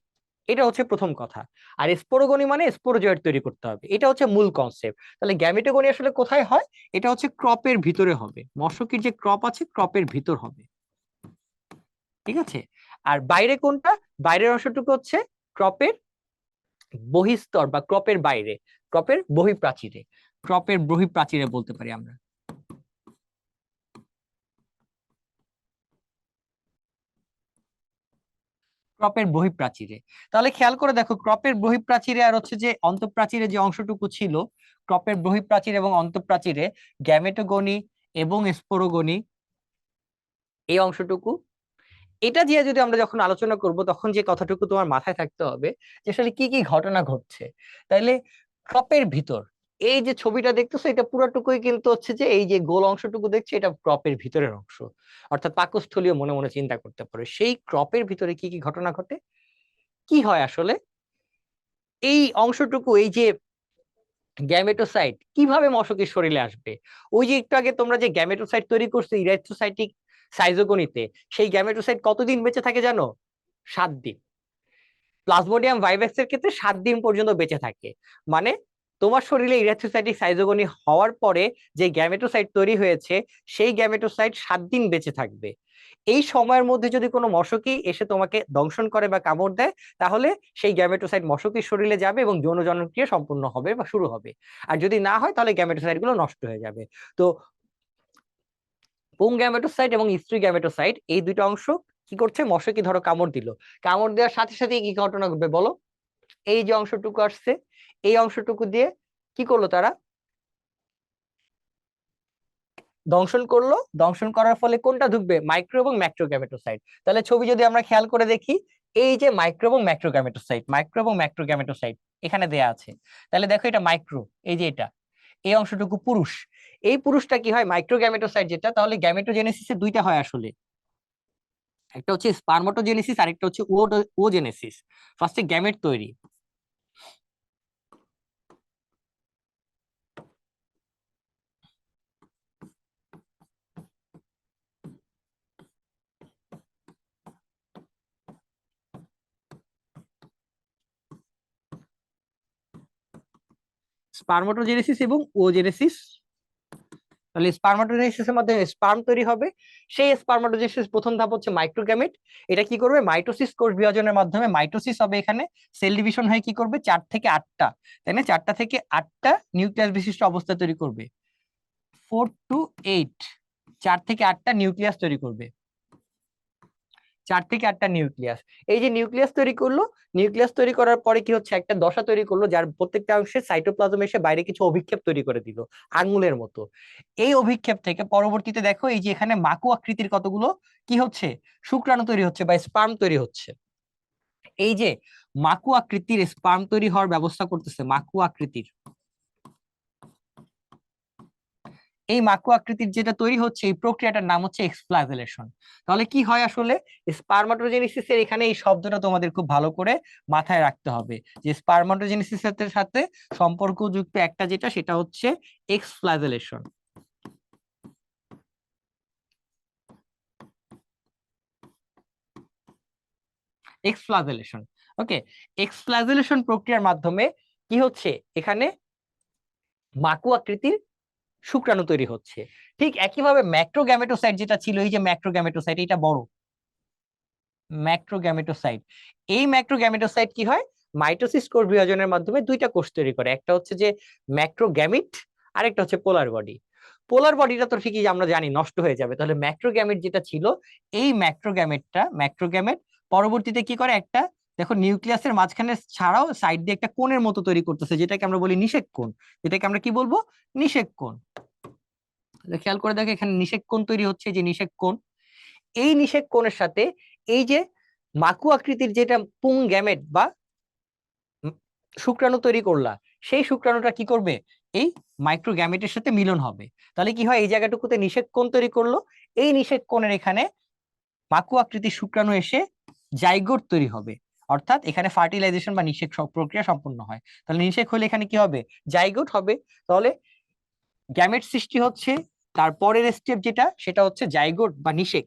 এটা হচ্ছে প্রথম কথা। আর স্পোরোগনি মানে স্পোরোজয়েট তৈরি করতে হবে, এটা হচ্ছে মূল কনসেপ্ট। তাহলে গ্যামেটোগনি আসলে কোথায় হয়, এটা হচ্ছে ক্রপের ভিতরে হবে, মশকির যে ক্রপ আছে ক্রপের ভিতর হবে, ঠিক আছে? আর বাইরে কোনটা, বাইরের অংশটুকু হচ্ছে ক্রপের বহিস্তর বা ক্রপের বাইরে, ক্রপের বহিঃপ্রাচীরে, ক্রপের বহিঃপ্রাচীরে বলতে পারি আমরা। ক্রপের বহিঃপ্রাচীরে, তাহলে খেয়াল করে দেখো ক্রপের বহিঃপ্রাচীরে আর হচ্ছে যে অন্তঃপ্রাচীরে যে অংশটুকু ছিল, ক্রপের বহিঃপ্রাচীর এবং অন্তঃপ্রাচীরে গ্যামেটোগনি এবং স্পোরোগনি এই অংশটুকু, এটা দিয়ে যদি আমরা যখন আলোচনা করব তখন যে কথাটুকু তোমার মাথায় থাকতে হবে যে আসলে কি কি ঘটনা ঘটছে। তাইলে ক্রপের ভিতর এই যে ছবিটা দেখতেছো এটা পুরোটুকুই কিন্তু হচ্ছে যে এই যে গোল অংশটুকু দেখছে এটা ক্রপের ভিতরের অংশ, অর্থাৎ পাকস্থলীয় মনে মনে চিন্তা করতে পারো। সেই ক্রপের ভিতরে কি কি ঘটনা ঘটে, কি হয় আসলে, এই অংশটুকু এই যে গ্যামেটোসাইট কিভাবে মশকের শরীরে আসবে। ওই যে একটু আগে তোমরা যে গ্যামেটোসাইট তৈরি করছো ইরাইথ্রোসাইটিক সাইজোগনিতে, সেই গ্যামেটোসাইট কতদিন বেঁচে থাকে জানো? 7 দিন। প্লাজমোডিয়াম ভাইভ্যাক্স এর ক্ষেত্রে 7 দিন পর্যন্ত বেঁচে থাকে। মানে তোমার শরীরে ইরাথ্রোসাইটিক সাইজোগনি হওয়ার পরে যে গ্যামেটোসাইট তৈরি হয়েছে সেই গ্যামেটোসাইট 7 দিন বেঁচে থাকবে। এই সময়ের মধ্যে যদি কোনো মশকি এসে তোমাকে দংশন করে বা কামড় দেয় তাহলে সেই গ্যামেটোসাইট মশকির শরীরে যাবে এবং যৌন জননক্রিয়া সম্পূর্ণ হবে বা শুরু হবে। আর যদি না হয় তাহলে গ্যামেটোসাইট গুলো নষ্ট হয়ে যাবে। তো পুং গ্যামেটোসাইট এবং স্ত্রী গ্যামেটোসাইট এই দুটো অংশ কি করছে, মশকি ধরো কামড় দিল, কামড় দেওয়ার সাথে সাথে কি ঘটনা ঘটবে বলো? এই যে অংশটুকু আসছে এই অংশটুকু দিয়ে কি করলো তারা, দংশন করলো, দংশন করার ফলে কোনটা ঢুকবে, মাইক্রো এবং ম্যাক্রো গ্যামেটোসাইট। তাহলে ছবি যদি আমরা খেয়াল করে দেখি, এই যে মাইক্রো এবং ম্যাক্রো গ্যামেটোসাইট, মাইক্রো এবং ম্যাক্রো গ্যামেটোসাইট এখানে দেয়া আছে। তাহলে দেখো এটা মাইক্রো, এই যে এটা, এই অংশটুকু পুরুষ। এই পুরুষটা কি হয় মাইক্রো গ্যামেটোসাইট যেটা, তাহলে গ্যামেটোজেনেসিসে দুইটা হয় আসলে, একটা হচ্ছে স্পারমাটোজেনেসিস আর একটা হচ্ছে ওজেনেসিস। ফার্স্টে গ্যামেট তৈরি, স্পারমাটোজেনেসিস এবং ওজেনেসিস। তাহলে স্পারমাটোজেনেসিসের মাধ্যমে স্পার্ম তৈরি হবে। সেই স্পারমাটোজেনেসিস প্রথম ধাপ হচ্ছে মাইক্রোগ্যামেট। এটা কি করবে, মাইটোসিস কোষ বিভাজনের মাধ্যমে মাইটোসিস হবে, এখানে সেল ডিভিশন হয়ে কি করবে 4 থেকে 8টা, তাই না, 4টা থেকে 8টা নিউক্লিয়াস বিশিষ্ট অবস্থা তৈরি করবে, 4 to 8, 4 থেকে 8টা নিউক্লিয়াস তৈরি করবে, 4 থেকে 8টা নিউক্লিয়াস। এই যে নিউক্লিয়াস তৈরি করলো, নিউক্লিয়াস তৈরি করার পরে কি হচ্ছে একটা দশা তৈরি করলো যার প্রত্যেকটা অংশে সাইটোপ্লাজম এসে বাইরে কিছু অভিক্ষেপ তৈরি করে দিল আঙ্গুলের মতো। এই অভিক্ষেপ থেকে পরবর্তীতে দেখো এই যে এখানে মাকু আকৃতির কতগুলো কি হচ্ছে, শুক্রাণু তৈরি হচ্ছে বা স্পার্ম তৈরি হচ্ছে। এই যে মাকু আকৃতির স্পার্ম তৈরি হওয়ার ব্যবস্থা করতেছে, মাকু আকৃতির, এই মাকু আকৃতির যেটা তৈরি হচ্ছে এই প্রক্রিয়াটার নাম হচ্ছে এক্সফ্লাজেলেশন। তাহলে কি হয় আসলে, স্পারমাটোজেনেসিসের এখানে এই শব্দটা তোমাদের খুব ভালো করে মাথায় রাখতে হবে যে স্পারমাটোজেনেসিসের সাথে সম্পর্কযুক্ত একটা যেটা সেটা হচ্ছে এক্সফ্লাজেলেশন। এক্সফ্লাজেলেশন, ওকে। এক্সফ্লাজেলেশন প্রক্রিয়ার মাধ্যমে কি হচ্ছে, এখানে মাকু আকৃতির শুক্রাণু তৈরি হচ্ছে। ঠিক একইভাবে ম্যাক্রোগ্যামেটোসাইট যেটা ছিল, এই যে ম্যাক্রোগ্যামেটোসাইট, এটা বড় ম্যাক্রোগ্যামেটোসাইট। এই ম্যাক্রোগ্যামেটোসাইট কি হয়, মাইটোসিস কোষ বিভাজনের মাধ্যমে দুইটা কোষ তৈরি করে, একটা হচ্ছে যে ম্যাক্রোগ্যামিট, আরেকটা হচ্ছে পোলার বডি। পোলার বডিটা তো ঠিকই আমরা জানি নষ্ট হয়ে যাবে, তাহলে ম্যাক্রোগ্যামেট যেটা ছিল, এই ম্যাক্রোগ্যামেট পরবর্তীতে কি করে, একটা দেখো নিউক্লিয়াসের মাঝখানে ছাড়াও সাইড দিয়ে একটা কোণের মতো তৈরি করতেছে, যেটাকে আমরা বলি নিষেক কোণ। যেটাকে আমরা কি বলবো, নিষেক কোণ। খেয়াল করে দেখো এখানে নিষেক কোণ তৈরি হচ্ছে, যে নিষেক কোণ। এই নিষেক কোণের সাথে এই যে মাকু আকৃতির যেটা পুং গ্যামেট বা শুক্রাণু তৈরি করলা, সেই শুক্রাণুটা কি করবে, এই মাইক্রো গ্যামেটের সাথে মিলন হবে। তাহলে কি হয়, এই জায়গাটুকুতে নিষেক কোণ তৈরি করলো, এই নিষেক কোণের এখানে মাকু আকৃতির শুক্রাণু এসে জাইগোট তৈরি হবে, অর্থাৎ এখানে ফার্টিলাইজেশন বা নিষেক প্রক্রিয়া সম্পন্ন হয়। তাহলে নিষেক হলে এখানে কি হবে, জাইগোট হবে। তাহলে গ্যামেট সৃষ্টি হচ্ছে, তারপরের স্টেপ যেটা, সেটা হচ্ছে জাইগোট বা নিষেক।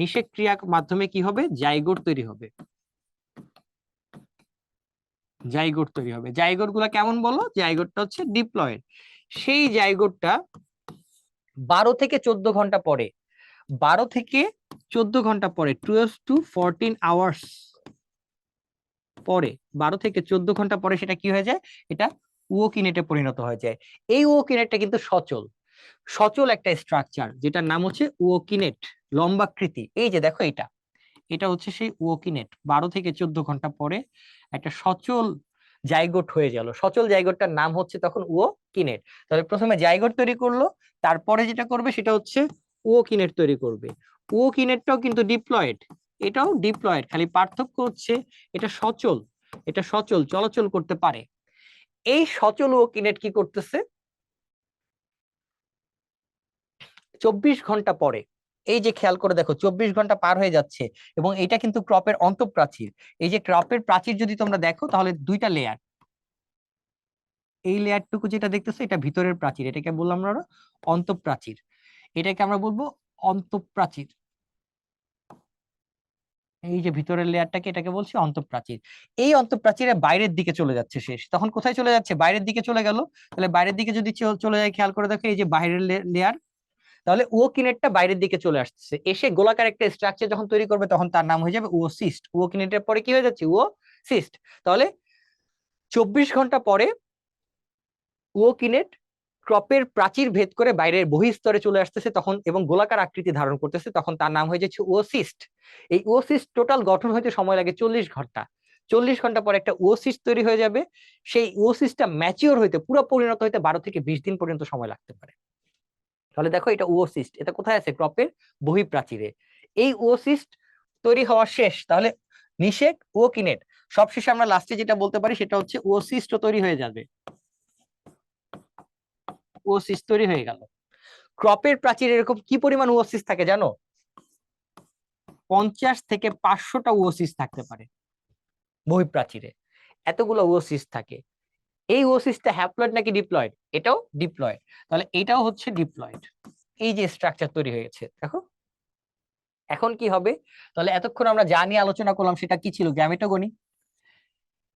নিষেক ক্রিয়ার মাধ্যমে কি হবে, জাইগোট তৈরি হবে। জাইগোট তৈরি হবে। জাইগোট গুলা কেমন বলো, জাইগোটটা হচ্ছে ডিপ্লয়েড। সেই জাইগোটটা 12 থেকে 14 ঘন্টা পরে, 12 থেকে 14 ঘন্টা পরে, 12 to 14 hours পরে, 12 থেকে 14 ঘন্টা পরে সেটা কি হয়ে যায়, এটা উওকিনেটে পরিণত হয়ে যায়। এই উওকিনেটটা কিন্তু সচল, সচল একটা স্ট্রাকচার, যেটার নাম হচ্ছে উওকিনেট, লম্বাকৃতি। এই যে দেখো এটা, এটা হচ্ছে সেই উওকিনেট। 12 থেকে 14 ঘন্টা পরে একটা সচল জাইগোট হয়ে গেল, সচল জাইগোটটার নাম হচ্ছে তখন উওকিনেট। তাহলে প্রথমে জাইগোট তৈরি করলো, তারপরে যেটা করবে সেটা হচ্ছে উওকিনেট তৈরি করবে। উওকিনেটটাও কিন্তু ডিপ্লয়েড, এটাও ডিপ্লয়েড, খালি পার্থক্য হচ্ছে এটা সচল, এটা সচল চলাচল করতে পারে। এই সচল উওকিনেট কি করতেছে, 24 ঘন্টা পরে, এই যে খেয়াল করে দেখো 24 ঘন্টা পার হয়ে যাচ্ছে, এবং এটা কিন্তু ক্রপের অন্তঃপ্রাচীর। এই যে ক্রপের প্রাচীর যদি তোমরা দেখো, তাহলে দুইটা লেয়ার, এই লেয়ারটুকু যেটা দেখতেছো এটা ভিতরের প্রাচীর, এটাকে বললাম আমরা অন্তঃপ্রাচীর, এটাকে আমরা বলবো অন্তঃপ্রাচীর। এই যে ভিতরের লেয়ারটাকে, এটাকে বলছি অন্তঃপ্রাচীর। এই অন্তঃপ্রাচীরের বাইরের দিকে চলে যাচ্ছে শেষ, তখন কোথায় চলে যাচ্ছে, বাইরের দিকে চলে গেল। তাহলে বাইরের দিকে যদি চলে যায়, খেয়াল করে দেখো এই যে বাইরের লেয়ার, তাহলে উওকিনেটটা বাইরের দিকে চলে আসছে, এসে গোলাকার একটা স্ট্রাকচার যখন তৈরি করবে, তখন তার নাম হয়ে যাবে উওসিস্ট। উওকিনেটের পরে কি হয়ে যাচ্ছে, উওসিস্ট। তাহলে 24 ঘন্টা পরে উওকিনেট ক্রপের প্রাচীর ভেদ করে বাইরের বহিঃস্তরে চলে আসতেছে তখন, এবং গোলাকার আকৃতি ধারণ করতেছে, তখন তার নাম হয়ে যাচ্ছে উওসিস্ট। এই উওসিস্ট টোটাল গঠন হইতে সময় লাগে 40 ঘন্টা। 40 ঘন্টা পরে একটা উওসিস্ট তৈরি হয়ে যাবে। সেই উওসিস্টটা ম্যাচিওর হইতে, পুরো পরিণত হইতে 12 থেকে 20 দিন পর্যন্ত সময় লাগতে পারে। তাহলে দেখো এটা উওসিস্ট, এটা কোথায় আছে, ক্রপের বহিঃপ্রাচীরে। এই উওসিস্ট তৈরি হওয়া শেষ, তাহলে নিষেক উওকিনেট, সবশেষে আমরা লাস্টে যেটা বলতে পারি সেটা হচ্ছে উওসিস্ট তৈরি হয়ে যাবে, উওসিস্ট তৈরি হয়ে গেল। ক্রপের প্রাচীর এরকম কি পরিমাণ উওসিস থাকে জানো, 50 থেকে 500টা উওসিস থাকতে পারে বহিঃপ্রাচীরে, এতগুলো উওসিস থাকে। এই ওসিসটা হ্যাপ্লয়েড নাকি ডিপ্লয়েড, এটাও ডিপ্লয়েড। তাহলে এটাও হচ্ছে ডিপ্লয়েড। এই যে স্ট্রাকচার তৈরি হয়েছে দেখো। এখন কি হবে, তাহলে এতক্ষণ আমরা যা নিয়ে আলোচনা করলাম সেটা কি ছিল, গ্যামেটোগনি।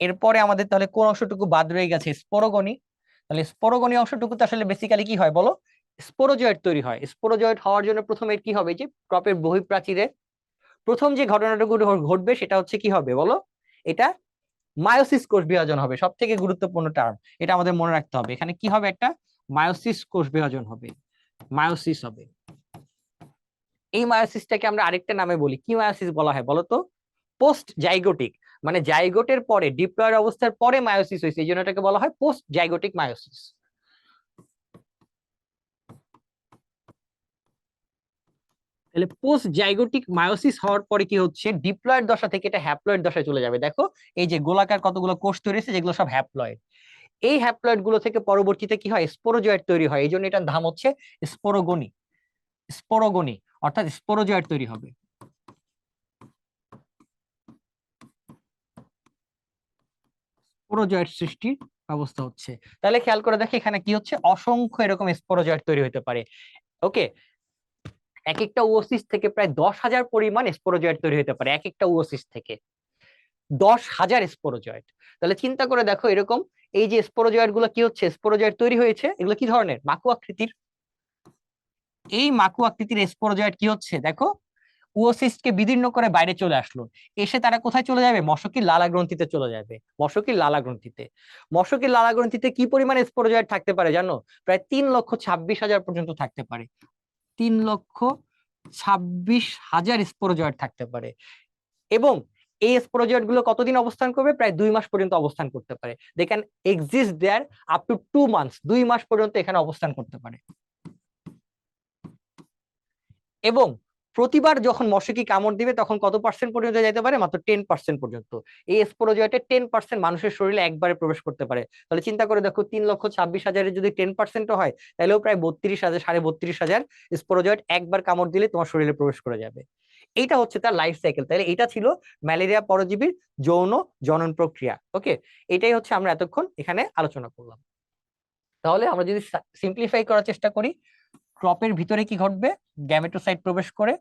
এরপরে আমাদের তাহলে কোন অংশটুকু বাদ রয়ে গেছে, স্পোরোগনি। তাহলে স্পোরোগনি অংশটুকুতে আসলে বেসিক্যালি কি হয় বলো, স্পোরোজয়েট তৈরি হয়। স্পোরোজয়েট হওয়ার জন্য প্রথমে কি হবে, যে ক্রপের বহিঃপ্রাচীরে প্রথম যে ঘটনাটুকু ঘটবে সেটা হচ্ছে কি হবে বলো, এটা মায়োসিস কোষ বিভাজন হবে। সব থেকে গুরুত্বপূর্ণ টার্ম, এটা আমাদের মনে রাখতে হবে। এখানে কি হবে, একটা মায়োসিস কোষ বিভাজন হবে, মায়োসিস হবে। এই মায়োসিসটাকে আমরা আরেকটা নামে বলি, কি মায়োসিস বলা হয় বলতো, পোস্ট জাইগোটিক। মানে জাইগোটের পরে, ডিপ্লয়েড অবস্থার পরে মায়োসিস হয়েছে, এই জন্য এটাকে বলা হয় পোস্ট জাইগোটিক মায়োসিস। তাহলে পোস্ট জাইগোটিক মায়োসিস হওয়ার পরে কি হচ্ছে, ডিপ্লয়েড দশা থেকে এটা হ্যাপ্লয়েড দশায় চলে যাবে। দেখো এই যে গোলাকার কতগুলো কোষ তৈরি হয়েছে, যেগুলো সব হ্যাপ্লয়েড। এই হ্যাপ্লয়েড গুলো থেকে পরবর্তীতে কি হয়, স্পোরোজয়েট তৈরি হয়। এই জন্য এটার নাম হচ্ছে স্পোরোগনি, স্পোরোগনি, অর্থাৎ স্পোরোজয়েট তৈরি হবে। স্পোরোজয়েট সৃষ্টির ব্যবস্থা হচ্ছে। তাহলে খেয়াল করে দেখে এখানে কি হচ্ছে, অসংখ্য এরকম স্পোরোজয়েট তৈরি হতে পারে। ওকে, এক একটা ওসিস থেকে প্রায় 10,000 পরিমাণ স্পোরোজয়েট তৈরি হতে পারে, এক একটা ওসিস থেকে 10,000 স্পোরোজয়েট। তাহলে চিন্তা করে দেখো, এরকম এই যে স্পোরোজয়েড গুলো কি হচ্ছে, স্পোরোজয়েড তৈরি হয়েছে, এগুলো কি ধরনের, মাকু আকৃতির। এই মাকু আকৃতির স্পোরোজয়েড কি হচ্ছে দেখো, ওসিস্টকে বিদীর্ণ করে বাইরে চলে আসলো, এসে তারা কোথায় চলে যাবে, মশকির লালা গ্রন্থিতে চলে যাবে, মশকির লালা গ্রন্থিতে। মশকির লালা গ্রন্থিতে কি পরিমাণে স্পোরোজয়েড থাকতে পারে জানো, প্রায় 3,26,000 পর্যন্ত থাকতে পারে, 3,26,000 স্পোরোজয়েড থাকতে পারে। এবং এই স্পোরোজয়েড গুলো কতদিন অবস্থান করবে, প্রায় 2 মাস পর্যন্ত অবস্থান করতে পারে। They can exist there up to 2 months, 2 মাস পর্যন্ত এখানে অবস্থান করতে পারে। এবং প্রতিবার যখন মশকি কামড় দিবে তখন কত পার্সেন্ট পর্যন্ত যেতে পারে, মাত্র 10% পর্যন্ত। এই স্পোরোজয়েটে 10% মানুষের শরীরে একবারে প্রবেশ করতে পারে। তাহলে চিন্তা করে দেখো, 3,26,000 যদি 10% হয়, তাহলেও প্রায় 32,000, 32,500 স্পোরোজয়েট একবার কামড় দিলে তোমার শরীরে প্রবেশ করে যাবে। এইটা হচ্ছে তার লাইফ সাইকেল। তাহলে এটা ছিল ম্যালেরিয়া পরজীবীর যৌন জনন প্রক্রিয়া। ওকে, এটাই হচ্ছে আমরা এতক্ষণ এখানে আলোচনা করলাম। তাহলে আমরা যদি সিম্পলিফাই করার চেষ্টা করি, ক্রপের ভিতরে কি ঘটবে, গ্যামেটোসাইট প্রবেশ করে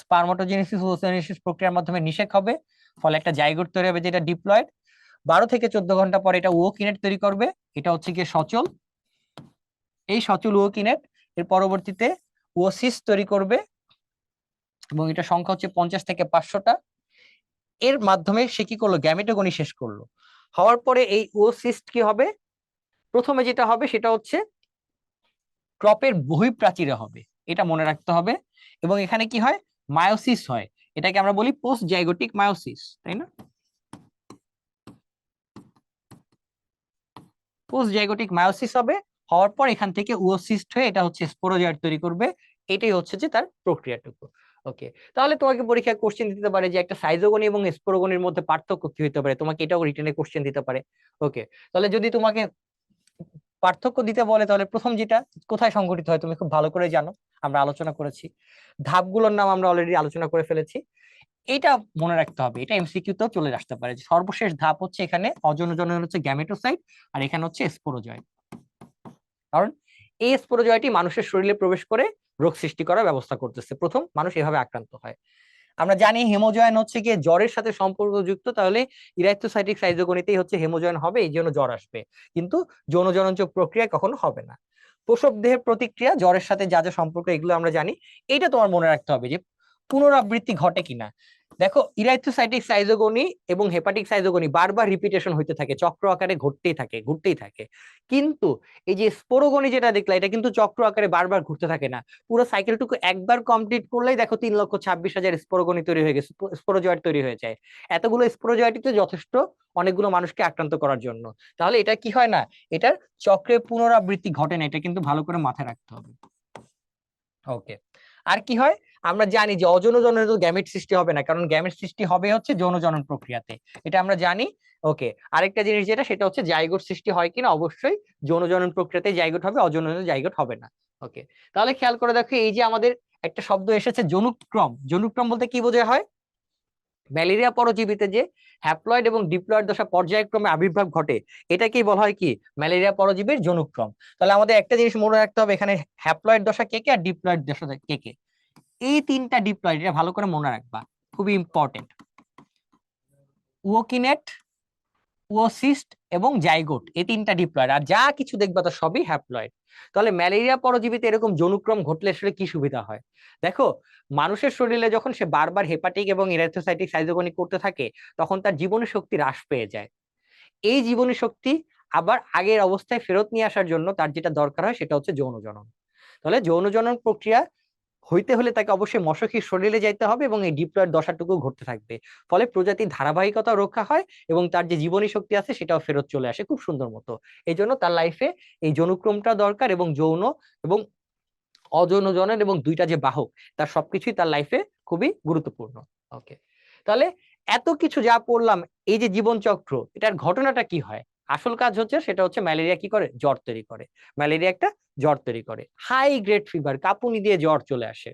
স্পারমাটোজেনেসিস ও ওসিনেসিস প্রক্রিয়ার মাধ্যমে নিষেক হবে, ফলে একটা জাইগোট তৈরি হবে যেটা ডিপ্লয়েড। 12 থেকে 14 ঘন্টা পরে এটা ওকিনেট তৈরি করবে, এটা হচ্ছে গিয়ে সচল। এই সচল ওকিনেট এর পরবর্তীতে ওসিস তৈরি করবে, এবং এটা সংখ্যা হচ্ছে 50 থেকে 500টা। এর মাধ্যমে সে কি করলো, গ্যামেটোগনি শেষ করলো। হওয়ার পরে এই ওসিস্ট কি হবে, প্রথমে যেটা হবে সেটা হচ্ছে ক্রপের বহিঃপ্রাচীরে হবে, এটা মনে রাখতে হবে। এবং এখানে কি হয়, মায়োসিস হয়, এটাকে আমরা বলি পোস্ট জাইগোটিক মায়োসিস, তাই না। পোস্ট জাইগোটিক মায়োসিস হবে, হওয়ার পর এখান থেকে ওসিস্ট হয়ে এটা হচ্ছে স্পোরোজয়েট তৈরি করবে। এটাই হচ্ছে যে তার প্রক্রিয়াটুকু। ওকে, তাহলে তোমাকে পরীক্ষায় কোশ্চেন দিতে পারে যে একটা সাইজোগনি এবং স্পোরোগনির মধ্যে পার্থক্য কি হতে পারে, তোমাকে এটাও রিটেনে কোশ্চেন দিতে পারে। ওকে, তাহলে যদি তোমাকে পার্থক্য দিতে বলে, তাহলে প্রথম যেটা কোথায় সংঘটিত হয় তুমি খুব ভালো করে জানো, আমরা আলোচনা করেছি, ধাপগুলোর নাম আমরা অলরেডি আলোচনা করে ফেলেছি। এটা মনে রাখতে হবে, এটা এমসিকিউ তেও চলে আসতে পারে যে সর্বশেষ ধাপ হচ্ছে এখানে অজনজনন হচ্ছে গ্যামেটোসাইট, আর এখানে হচ্ছে স্পোরোজয়েট। কারণ এই স্পোরোজয়েটই মানুষের শরীরে প্রবেশ করে রোগ সৃষ্টি করার ব্যবস্থা করতেছে, প্রথম মানুষ এভাবে আক্রান্ত হয়। আমরা জানি হেমোজয়েন হচ্ছে গিয়ে জ্বরের সাথে সম্পর্কযুক্ত, তাহলে ইরাইথ্রোসাইটিক সাইজোগনিতেই হচ্ছে হেমোজয়েন হবে, এই জন্য জ্বর আসবে, কিন্তু যৌনজননজ প্রক্রিয়া কখনো হবে না। প্রসব দেহের প্রতিক্রিয়া, জ্বরের সাথে যা যা সম্পর্ক এগুলো আমরা জানি। এইটা তোমার মনে রাখতে হবে যে পুনরাবৃত্তি ঘটে কিনা। দেখো, ইরাইথ্রোসাইটিক সাইজোগনি এবং হেপাটিক সাইজোগনি বারবার রিপিটেশন হইতে থাকে, চক্র আকারে ঘটতেই থাকে, ঘুরতেই থাকে। কিন্তু এই যে স্পোরোগনি যেটা দেখলা, এটা কিন্তু চক্র আকারে বারবার ঘুরতে থাকে না, পুরো সাইকেলটুকু একবার কমপ্লিট করলেই দেখো 3,26,000 স্পোরোগনি তৈরি হয়ে গেছে, স্পোরোজয়েট তৈরি হয়ে যায়। এতগুলো স্পোরোজয়েটই তো যথেষ্ট অনেকগুলো মানুষকে আক্রান্ত করার জন্য। তাহলে এটা কি হয় না, এটার চক্রে পুনরাবৃত্তি ঘটে না, এটা কিন্তু ভালো করে মাথায় রাখতে হবে। ওকে, আর কি হয়, আমরা জানি যে অযৌনজনের তো গ্যামেট সৃষ্টি হবে না, কারণ গ্যামেট সৃষ্টি হবে হচ্ছে যৌনজনন প্রক্রিয়াতে, এটা আমরা জানি। ওকে, আরেকটা জিনিস যেটা, সেটা হচ্ছে জাইগোট সৃষ্টি হয় কিনা, অবশ্যই যৌনজনন প্রক্রিয়াতে জাইগোট হবে, অযৌনজনে জাইগোট হবে না। ওকে, তাহলে খেয়াল করে দেখো, এই যে আমাদের একটা শব্দ এসেছে জনুক্রম, জনুক্রম বলতে কি বোঝা হয়, ম্যালেরিয়া পরজীবীতে যে হ্যাপ্লয়েড এবং ডিপ্লয়েড দশা পর্যায়ক্রমে আবির্ভাব ঘটে, এটাকেই বলা হয় কি, ম্যালেরিয়া পরজীবীর জনুক্রম। তাহলে আমাদের একটা জিনিস মনে রাখতে হবে, এখানে হ্যাপ্লয়েড দশা কে কে আর ডিপ্লয়েড দশা কে কে, এই তিনটা ডিপ্লয়েড, এটা ভালো করে মনে রাখবা, খুবই ইম্পর্টেন্ট। ওকিনেট, ওসিস্ট এবং জাইগোট, এই তিনটা ডিপ্লয়েড, আর যা কিছু দেখবা তো সবই হ্যাপ্লয়েড। তাহলে ম্যালেরিয়া পরজীবীতে এরকম জনুক্রম ঘটলে আসলে কি সুবিধা হয়, দেখো, মানুষের শরীরে যখন সে বারবার হেপাটিক এবং ইরাইথ্রোসাইটিক সাইজোগনি করতে থাকে, তখন তার জীবনী শক্তি হ্রাস পেয়ে যায়। এই জীবনী শক্তি আবার আগের অবস্থায় ফেরত নিয়ে আসার জন্য তার যেটা দরকার হয় সেটা হচ্ছে যৌনজনন। তাহলে যৌনজনন প্রক্রিয়া হইতে হলে তাকে অবশ্যই মশকির শরীরে যাইতে হবে, এবং এই ডিপ্লয়েড দশাটুকু ঘটতে থাকবে, ফলে প্রজাতির ধারাবাহিকতা রক্ষা হয়, এবং তার যে জীবনী শক্তি আছে সেটাও ফেরত চলে আসে খুব সুন্দর মতো। এই জন্য তার লাইফে এই যৌনক্রমটা দরকার, এবং যৌন এবং অযৌনজনন এবং দুইটা যে বাহক, তার সবকিছুই তার লাইফে খুবই গুরুত্বপূর্ণ। ওকে, তাহলে এত কিছু যা পড়লাম, এই যে জীবন চক্র, এটার ঘটনাটা কি হয়, আসল কাজ হচ্ছে সেটা হচ্ছে ম্যালেরিয়া কি করে, জ্বর তৈরি করে। ম্যালেরিয়া একটা জ্বর তৈরি করে, হাই গ্রেড ফিভার, কাঁপুনি দিয়ে জ্বর চলে আসে।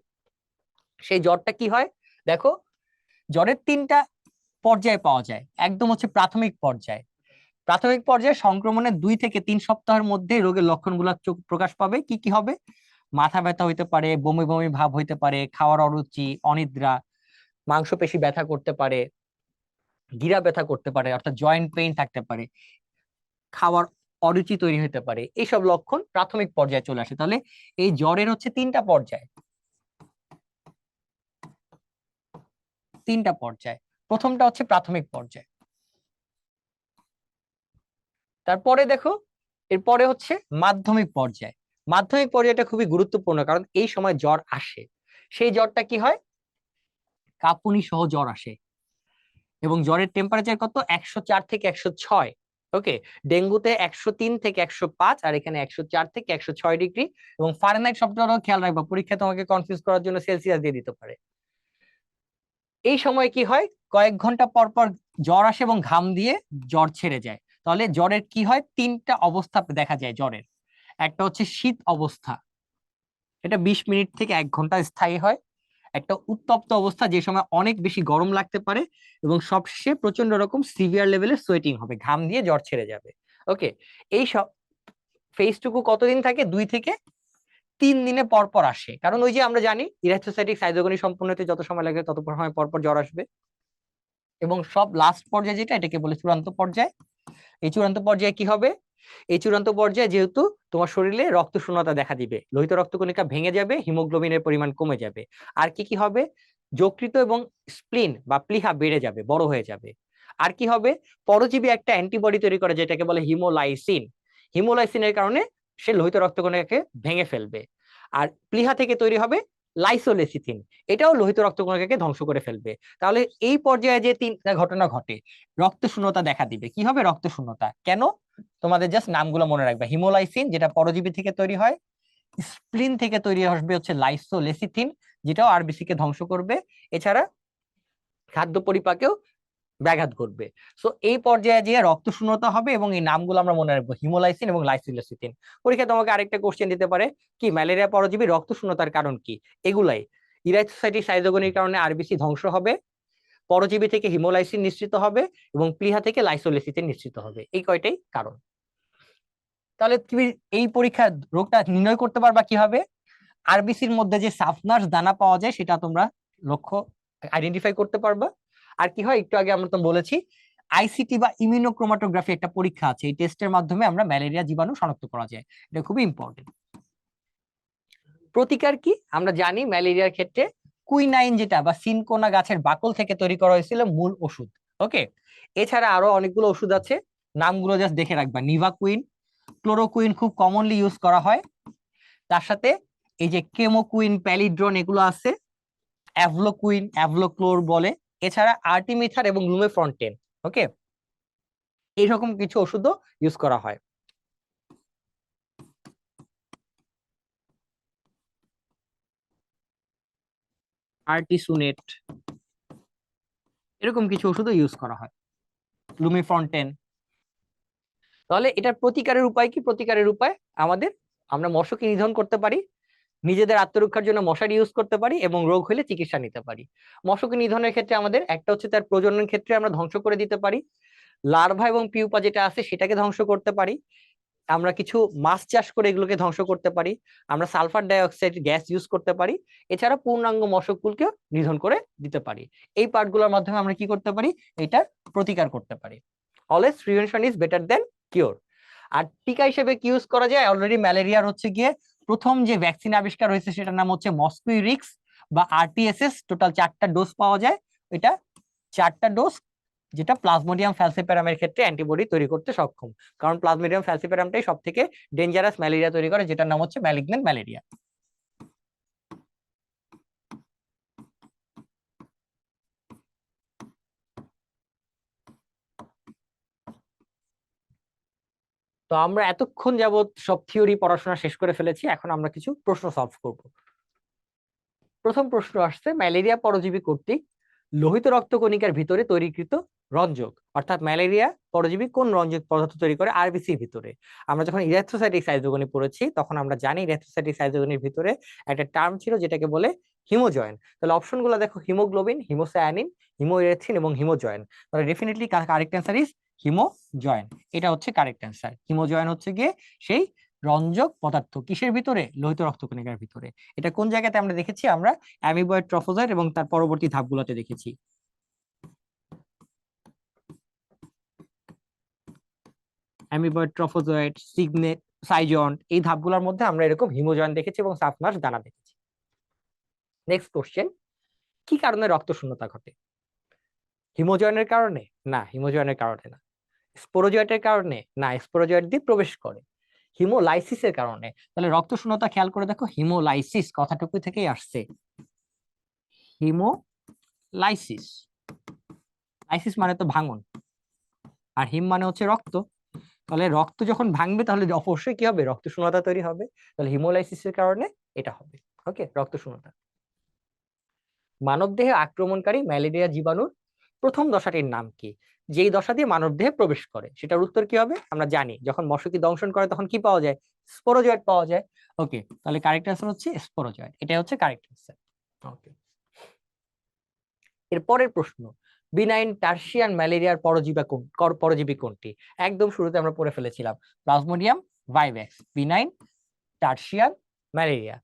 সেই জ্বরটা কি হয় দেখো, জ্বরের তিনটা পর্যায়ে পাওয়া যায়। একদম হচ্ছে প্রাথমিক পর্যায়ে, প্রাথমিক পর্যায়ে সংক্রমণের 2 থেকে 3 সপ্তাহের মধ্যে রোগের লক্ষণগুলো প্রকাশ পাবে। কি কি হবে, মাথা ব্যথা হইতে পারে, বমি বমি ভাব হইতে পারে, খাওয়ার অরুচি, অনিদ্রা, মাংসপেশি ব্যথা করতে পারে, গিরা ব্যথা করতে পারে, অর্থাৎ জয়েন্ট পেইন থাকতে পারে, খাওয়ার অরুচি তৈরি হতে পারে, এইসব লক্ষণ প্রাথমিক পর্যায়ে চলে আসে। তাহলে এই জ্বরের হচ্ছে তিনটা পর্যায়। প্রথমটা হচ্ছে প্রাথমিক পর্যায়। তারপরে দেখো, এরপরে হচ্ছে মাধ্যমিক পর্যায়। মাধ্যমিক পর্যায়টা খুবই গুরুত্বপূর্ণ, কারণ এই সময় জ্বর আসে। সেই জ্বরটা কি হয়? কাঁপুনি সহ জ্বর আসে, এবং জ্বরের টেম্পারেচার কত? 104 থেকে 106। ওকে, ডেঙ্গুতে 103 থেকে 105, আর এখানে 104 থেকে 106 ডিগ্রি। এবং ফারেনহাইট শব্দটাও খেয়াল রাখবা, পরীক্ষা তোমাকে কনফিউজ করার জন্য সেলসিয়াস দিয়ে দিতে পারে। এই সময় কি হয়? কয়েক ঘন্টা পর পর জ্বর আসে এবং ঘাম দিয়ে জ্বর ছেড়ে যায়। তাহলে জ্বরের কি হয়? তিনটা অবস্থা দেখা যায় জ্বরের। একটা হচ্ছে শীত অবস্থা, এটা 20 মিনিট থেকে 1 ঘন্টা স্থায়ী হয়। একটা উত্তপ্ত অবস্থা, যে সময় অনেক বেশি গরম লাগতে পারে, এবং সবশেষে প্রচন্ড রকম সিভিয়ার লেভেলের সোয়েটিং হবে, ঘাম দিয়ে জ্বর ছেড়ে যাবে। ওকে, এই সব ফেজটুকু কতদিন থাকে? 2 থেকে 3 দিনে পর পর আসে, কারণ ওই যে আমরা জানি ইরিথ্রোসাইটিক সাইটোগনি সম্পূর্ণ হতে যত সময় লাগে তত সময় পর পর জ্বর আসবে। এবং সব লাস্ট পর্যায়ে যেটা, এটাকে বলে চূড়ান্ত পর্যায়। এই চূড়ান্ত পর্যায়ে কি হবে? এই চূড়ান্ত পর্যায়ে যেহেতু তোমার শরীরে রক্ত শূন্যতা দেখা দিবে, লোহিত রক্তকণিকা ভেঙে যাবে, হিমোগ্লোবিনের পরিমাণ কমে যাবে। আর কি কি হবে? যকৃত এবং স্প্লিন বা প্লিহা বেড়ে যাবে, বড় হয়ে যাবে। আর কি হবে? পরজীবী একটা অ্যান্টিবডি তৈরি করে, যেটাকে বলে হিমোলাইসিন। হিমোলাইসিনের কারণে সে লোহিত রক্তকণিকাকে ভেঙে ফেলবে। আর প্লিহা থেকে তৈরি হবে লাইসোলেসিথিন, এটাও লোহিত রক্তকণিকাকে ধ্বংস করে ফেলবে। তাহলে এই পর্যায়ে যে তিনটা ঘটনা ঘটে, রক্ত শূন্যতা দেখা দিবে। কি হবে? রক্ত শূন্যতা। কেন? তোমাদের জাস্ট নামগুলো মনে রাখবে। হিমোলাইসিন, যেটা পরজীবী থেকে তৈরি হয়। স্প্লিন থেকে তৈরি আসবে হচ্ছে লাইসোলেসিথিন, যেটাও আরবিসি কে ধ্বংস করবে। এছাড়া খাদ্য পরিপাকেও ব্যাঘাত ঘটবে। সো এই পর্যায়ে যে রক্ত শূন্যতা হবে, এবং এই নামগুলো আমরা মনে রাখবো, হিমোলাইসিন এবং লাইসোলেসিথিন। পরীক্ষা তোমাকে আরেকটা কোশ্চেন দিতে পারে, কি ম্যালেরিয়া পরজীবী রক্ত শূন্যতার কারণ কি? এগুলাই ইরাইথোসাইটিক সাইটোগনির কারণে আরবিসি ধ্বংস হবে, পরজীবী থেকে হিমোলাইসিন নিঃসৃত হবে, এবং প্লিহা থেকে লাইসোলেসিথিন নিঃসৃত হবে। এই কয়টাই কারণ। তাহলে তুমি এই পরীক্ষার রোগটা নির্ণয় করতে পারবা কিভাবে? আরবিসির মধ্যে যে সাফনাস দানা পাওয়া যায়, সেটা তোমরা লক্ষ্য আইডেন্টিফাই করতে পারবা। আর কি হয়, একটু আগে আমরা তো বলেছি, আইসিটি বা ইমিউনোক্রোমাটোগ্রাফি একটা পরীক্ষা আছে, এই টেস্টের মাধ্যমে আমরা ম্যালেরিয়া জীবাণু শনাক্ত করা যায়। এটা খুবই ইম্পর্টেন্ট। প্রতিকার কি? আমরা জানি ম্যালেরিয়ার ক্ষেত্রে কুইনাইন, যেটা বা সিনকোনা গাছের বাকল থেকে তৈরি করা হয়েছিল, মূল ওষুধ। ওকে, এছাড়া আরো অনেকগুলো ওষুধ আছে, নামগুলো জাস্ট দেখে রাখবা। নিভাকুইন, ক্লোরোকুইন খুব কমনলি ইউজ করা হয়। তার সাথে এই যে কেমোকুইন, প্যালিড্রন, এগুলো আছে। অ্যাভলোকুইন, অ্যাভলোক্লোর বলে। এছাড়া আর্টিমিথার এবং লুমেফ্রন্টেন। ওকে, এইরকম কিছু ওষুধও ইউজ করা হয়। আর্টিসুনেট, এরকম কিছু ওষুধও ইউজ করা হয়, লুমেফ্রন্টেন। তাহলে এটার প্রতিকারের উপায় কি? প্রতিকারের উপায় আমাদের, আমরা মশাকে নিধন করতে পারি, নিজেদের আত্মরক্ষার জন্য মশারি ইউজ করতে পারি, এবং রোগ হলে চিকিৎসা নিতে পারি। মশাকে নিধনের ক্ষেত্রে আমাদের একটা হচ্ছে তার প্রজননের ক্ষেত্রে আমরা ধ্বংস করে দিতে পারি, লার্ভা এবং পিউপা যেটা আছে সেটাকে ধ্বংস করতে পারি। আমরা কিছু মাছ চাষ করে এগুলোকে ধ্বংস করতে পারি। আমরা সালফার ডাইঅক্সাইড গ্যাস ইউজ করতে পারি। এছাড়া পূর্ণাঙ্গ মশককুলকেও নিধন করে দিতে পারি। এই পার্টগুলোর মাধ্যমে আমরা কি করতে পারি? এটার প্রতিকার করতে পারি। Always prevention is better than cure. আর টিকা হিসেবে কি ইউজ করা যায়? অলরেডি ম্যালেরিয়ার হচ্ছে গিয়ে প্রথম যে ভ্যাকসিন আবিষ্কার হয়েছে, সেটার নাম হচ্ছে মস্কুইরিক্স বা আরটিএসএস। টোটাল 4টা ডোজ পাওয়া যায়। এটা 4টা ডোজ, যেটা প্লাজমোডিয়াম ফ্যালসিপারামের ক্ষেত্রে অ্যান্টিবডি তৈরি করতে সক্ষম। কারণ প্লাজমোডিয়াম ফ্যালসিপারামটাই সব থেকে ডেঞ্জারাস ম্যালেরিয়া তৈরি করে, যেটার নাম হচ্ছে ম্যালিগন্যান্ট ম্যালেরিয়া। তো আমরা এতক্ষণ যাবত সব থিওরি পড়াশোনা শেষ করে ফেলেছি, এখন আমরা কিছু প্রশ্ন সলভ করব। প্রথম প্রশ্ন আসছে, ম্যালেরিয়া পরজীবী কর্তৃক লোহিত রক্তকণিকার ভিতরে তৈরিকৃত রঞ্জক, অর্থাৎ ম্যালেরিয়া পরজীবী কোন রঞ্জক পদার্থ তৈরি করে আরবিসির ভিতরে? আমরা যখন ইরিথ্রোসাইটিক সাইটোগনি পড়েছি, তখন আমরা জানি ইরিথ্রোসাইটিক সাইটোগনির ভিতরে একটা টার্ম ছিল, যেটাকে বলে হিমোজয়েন। তাহলে অপশনগুলো দেখো, হিমোগ্লোবিন, হিমোসায়ানিন, হিমোইরেথ্রিন এবং হিমোজয়েন। তাহলে definitely correct answer is haemozoin. এটা হচ্ছে কারেক্ট অ্যান্সার। হিমোজয়েন হচ্ছে গিয়ে সেই রঞ্জক পদার্থ, কিসের ভিতরে? লোহিত রক্তকণিকার ভিতরে। এটা কোন জায়গাতে আমরা দেখেছি? আমরা অ্যামিবয়েড, ট্রফোজয়েড এবং তার পরবর্তী ধাপগুলোতে দেখেছি। অ্যামিবয়েড, ট্রফোজয়েড, সিগনেট, সাইজন্ট, এই ধাপগুলোর মধ্যে আমরা এরকম হিমোজয়েন্ট দেখেছি এবং সাবমার্স দানা দেখেছি। নেক্সট কোশ্চেন, কি কারণে রক্ত শূন্যতা ঘটে? হিমোজয়েন্টের কারণে? না, হিমোজয়েন্টের কারণে না। স্পোরোজয়েটের কারণে? না, স্পোরোজয়েট দিয়ে প্রবেশ করে। হিমোলাইসিসের কারণে। তাহলে রক্ত শূন্যতা খেয়াল করে দেখো, হিমোলাইসিস কথাটুকু থেকেই আসছে। হিমোলাইসিস, লাইসিস মানে তো ভাঙন, আর হিম মানে হচ্ছে রক্ত। তাহলে রক্ত যখন ভাঙবে তাহলে অবশ্যই কি হবে, রক্ত শূন্যতা তৈরি হবে। তাহলে হিমোলাইসিসের কারণে এটা হবে। ওকে, রক্ত শূন্যতা। মানবদেহে আক্রমণকারী ম্যালেরিয়া জীবাণুর প্রথম দশাটির নাম কি? যেই দশা দিয়ে মানবদেহে প্রবেশ করে সেটার উত্তর কি হবে? আমরা জানি যখন মশকি দংশন করে তখন কি পাওয়া যায়? স্পোরোজয়েট পাওয়া যায়। ওকে, তাহলে কারেক্ট আনসার হচ্ছে স্পোরোজয়েট, এটা হচ্ছে কারেক্ট আনসার। ওকে, এর পরের প্রশ্ন, বিনাইন টার্সিয়ান ম্যালেরিয়ার পরজীবী কোনটি? একদম শুরুতে আমরা পড়ে ফেলেছিলাম, plasmodium vivax. Benign tertian malaria,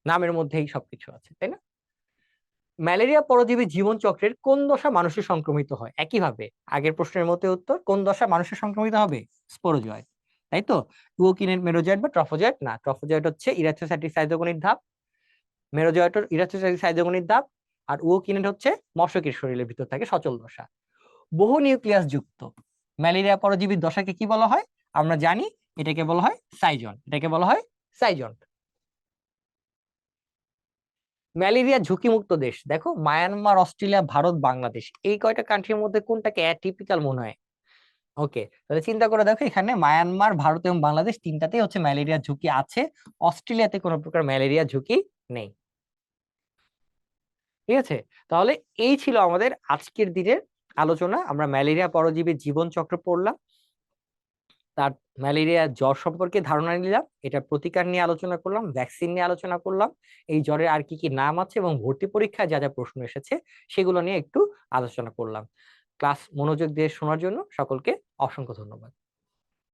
নামের মধ্যেই সবকিছু আছে, তাই না? ম্যালেরিয়া পরজীবী জীবন চক্রের কোন দশা মানুষে সংক্রমিত হয়? একইভাবে আগের প্রশ্নের মতে উত্তর, কোন দশা মানুষে সংক্রমিত হবে? স্পোরোজয়েট, তাই তো? টুওকিনেট মেরোজয়েট বা ট্রফোজয়েট? না, ট্রফোজয়েট হচ্ছে ইরাথ্রোসাইটিক সাইটোগনিক ধাপ, মেরোজয়েট ইরাথ্রোসাইটিক সাইটোগনিক ধাপ, আর উওকিনেট হচ্ছে মশকের শরীরের ভিতর থাকে সচল দশা। বহু নিউক্লিয়াস যুক্ত ম্যালেরিয়া পরজীবীর দশাকে কি বলা হয়? আমরা জানি এটাকে বলা হয় সাইজন, এটাকে বলা হয় সাইজন। ম্যালেরিয়া ঝুঁকিমুক্ত দেশ দেখো, মায়ানমার, অস্ট্রেলিয়া, ভারত, বাংলাদেশ, এই কয়টা কান্ট্রির মধ্যে কোনটাকে অ্যাটিপিক্যাল মনে হয়? ওকে, তাহলে চিন্তা করে দেখো, এখানে মায়ানমার, ভারত এবং বাংলাদেশ তিনটাতেই হচ্ছে ম্যালেরিয়া ঝুঁকি আছে। অস্ট্রেলিয়াতে কোনো প্রকার ম্যালেরিয়া ঝুঁকি নেই। ঠিক আছে, তাহলে এই ছিল আমাদের আজকের দিনের আলোচনা। আমরা ম্যালেরিয়া পরজীবীর জীবন চক্র পড়লাম, তার ম্যালেরিয়া জ্বর সম্পর্কে ধারণা নিলাম, এটা প্রতিকার নিয়ে আলোচনা করলাম, ভ্যাকসিন নিয়ে আলোচনা করলাম, এই জ্বরের আর কি কি নাম আছে এবং ভর্তি পরীক্ষায় যা যা প্রশ্ন এসেছে সেগুলো নিয়ে একটু আলোচনা করলাম। ক্লাস মনোযোগ দিয়ে শোনার জন্য সকলকে অসংখ্য ধন্যবাদ।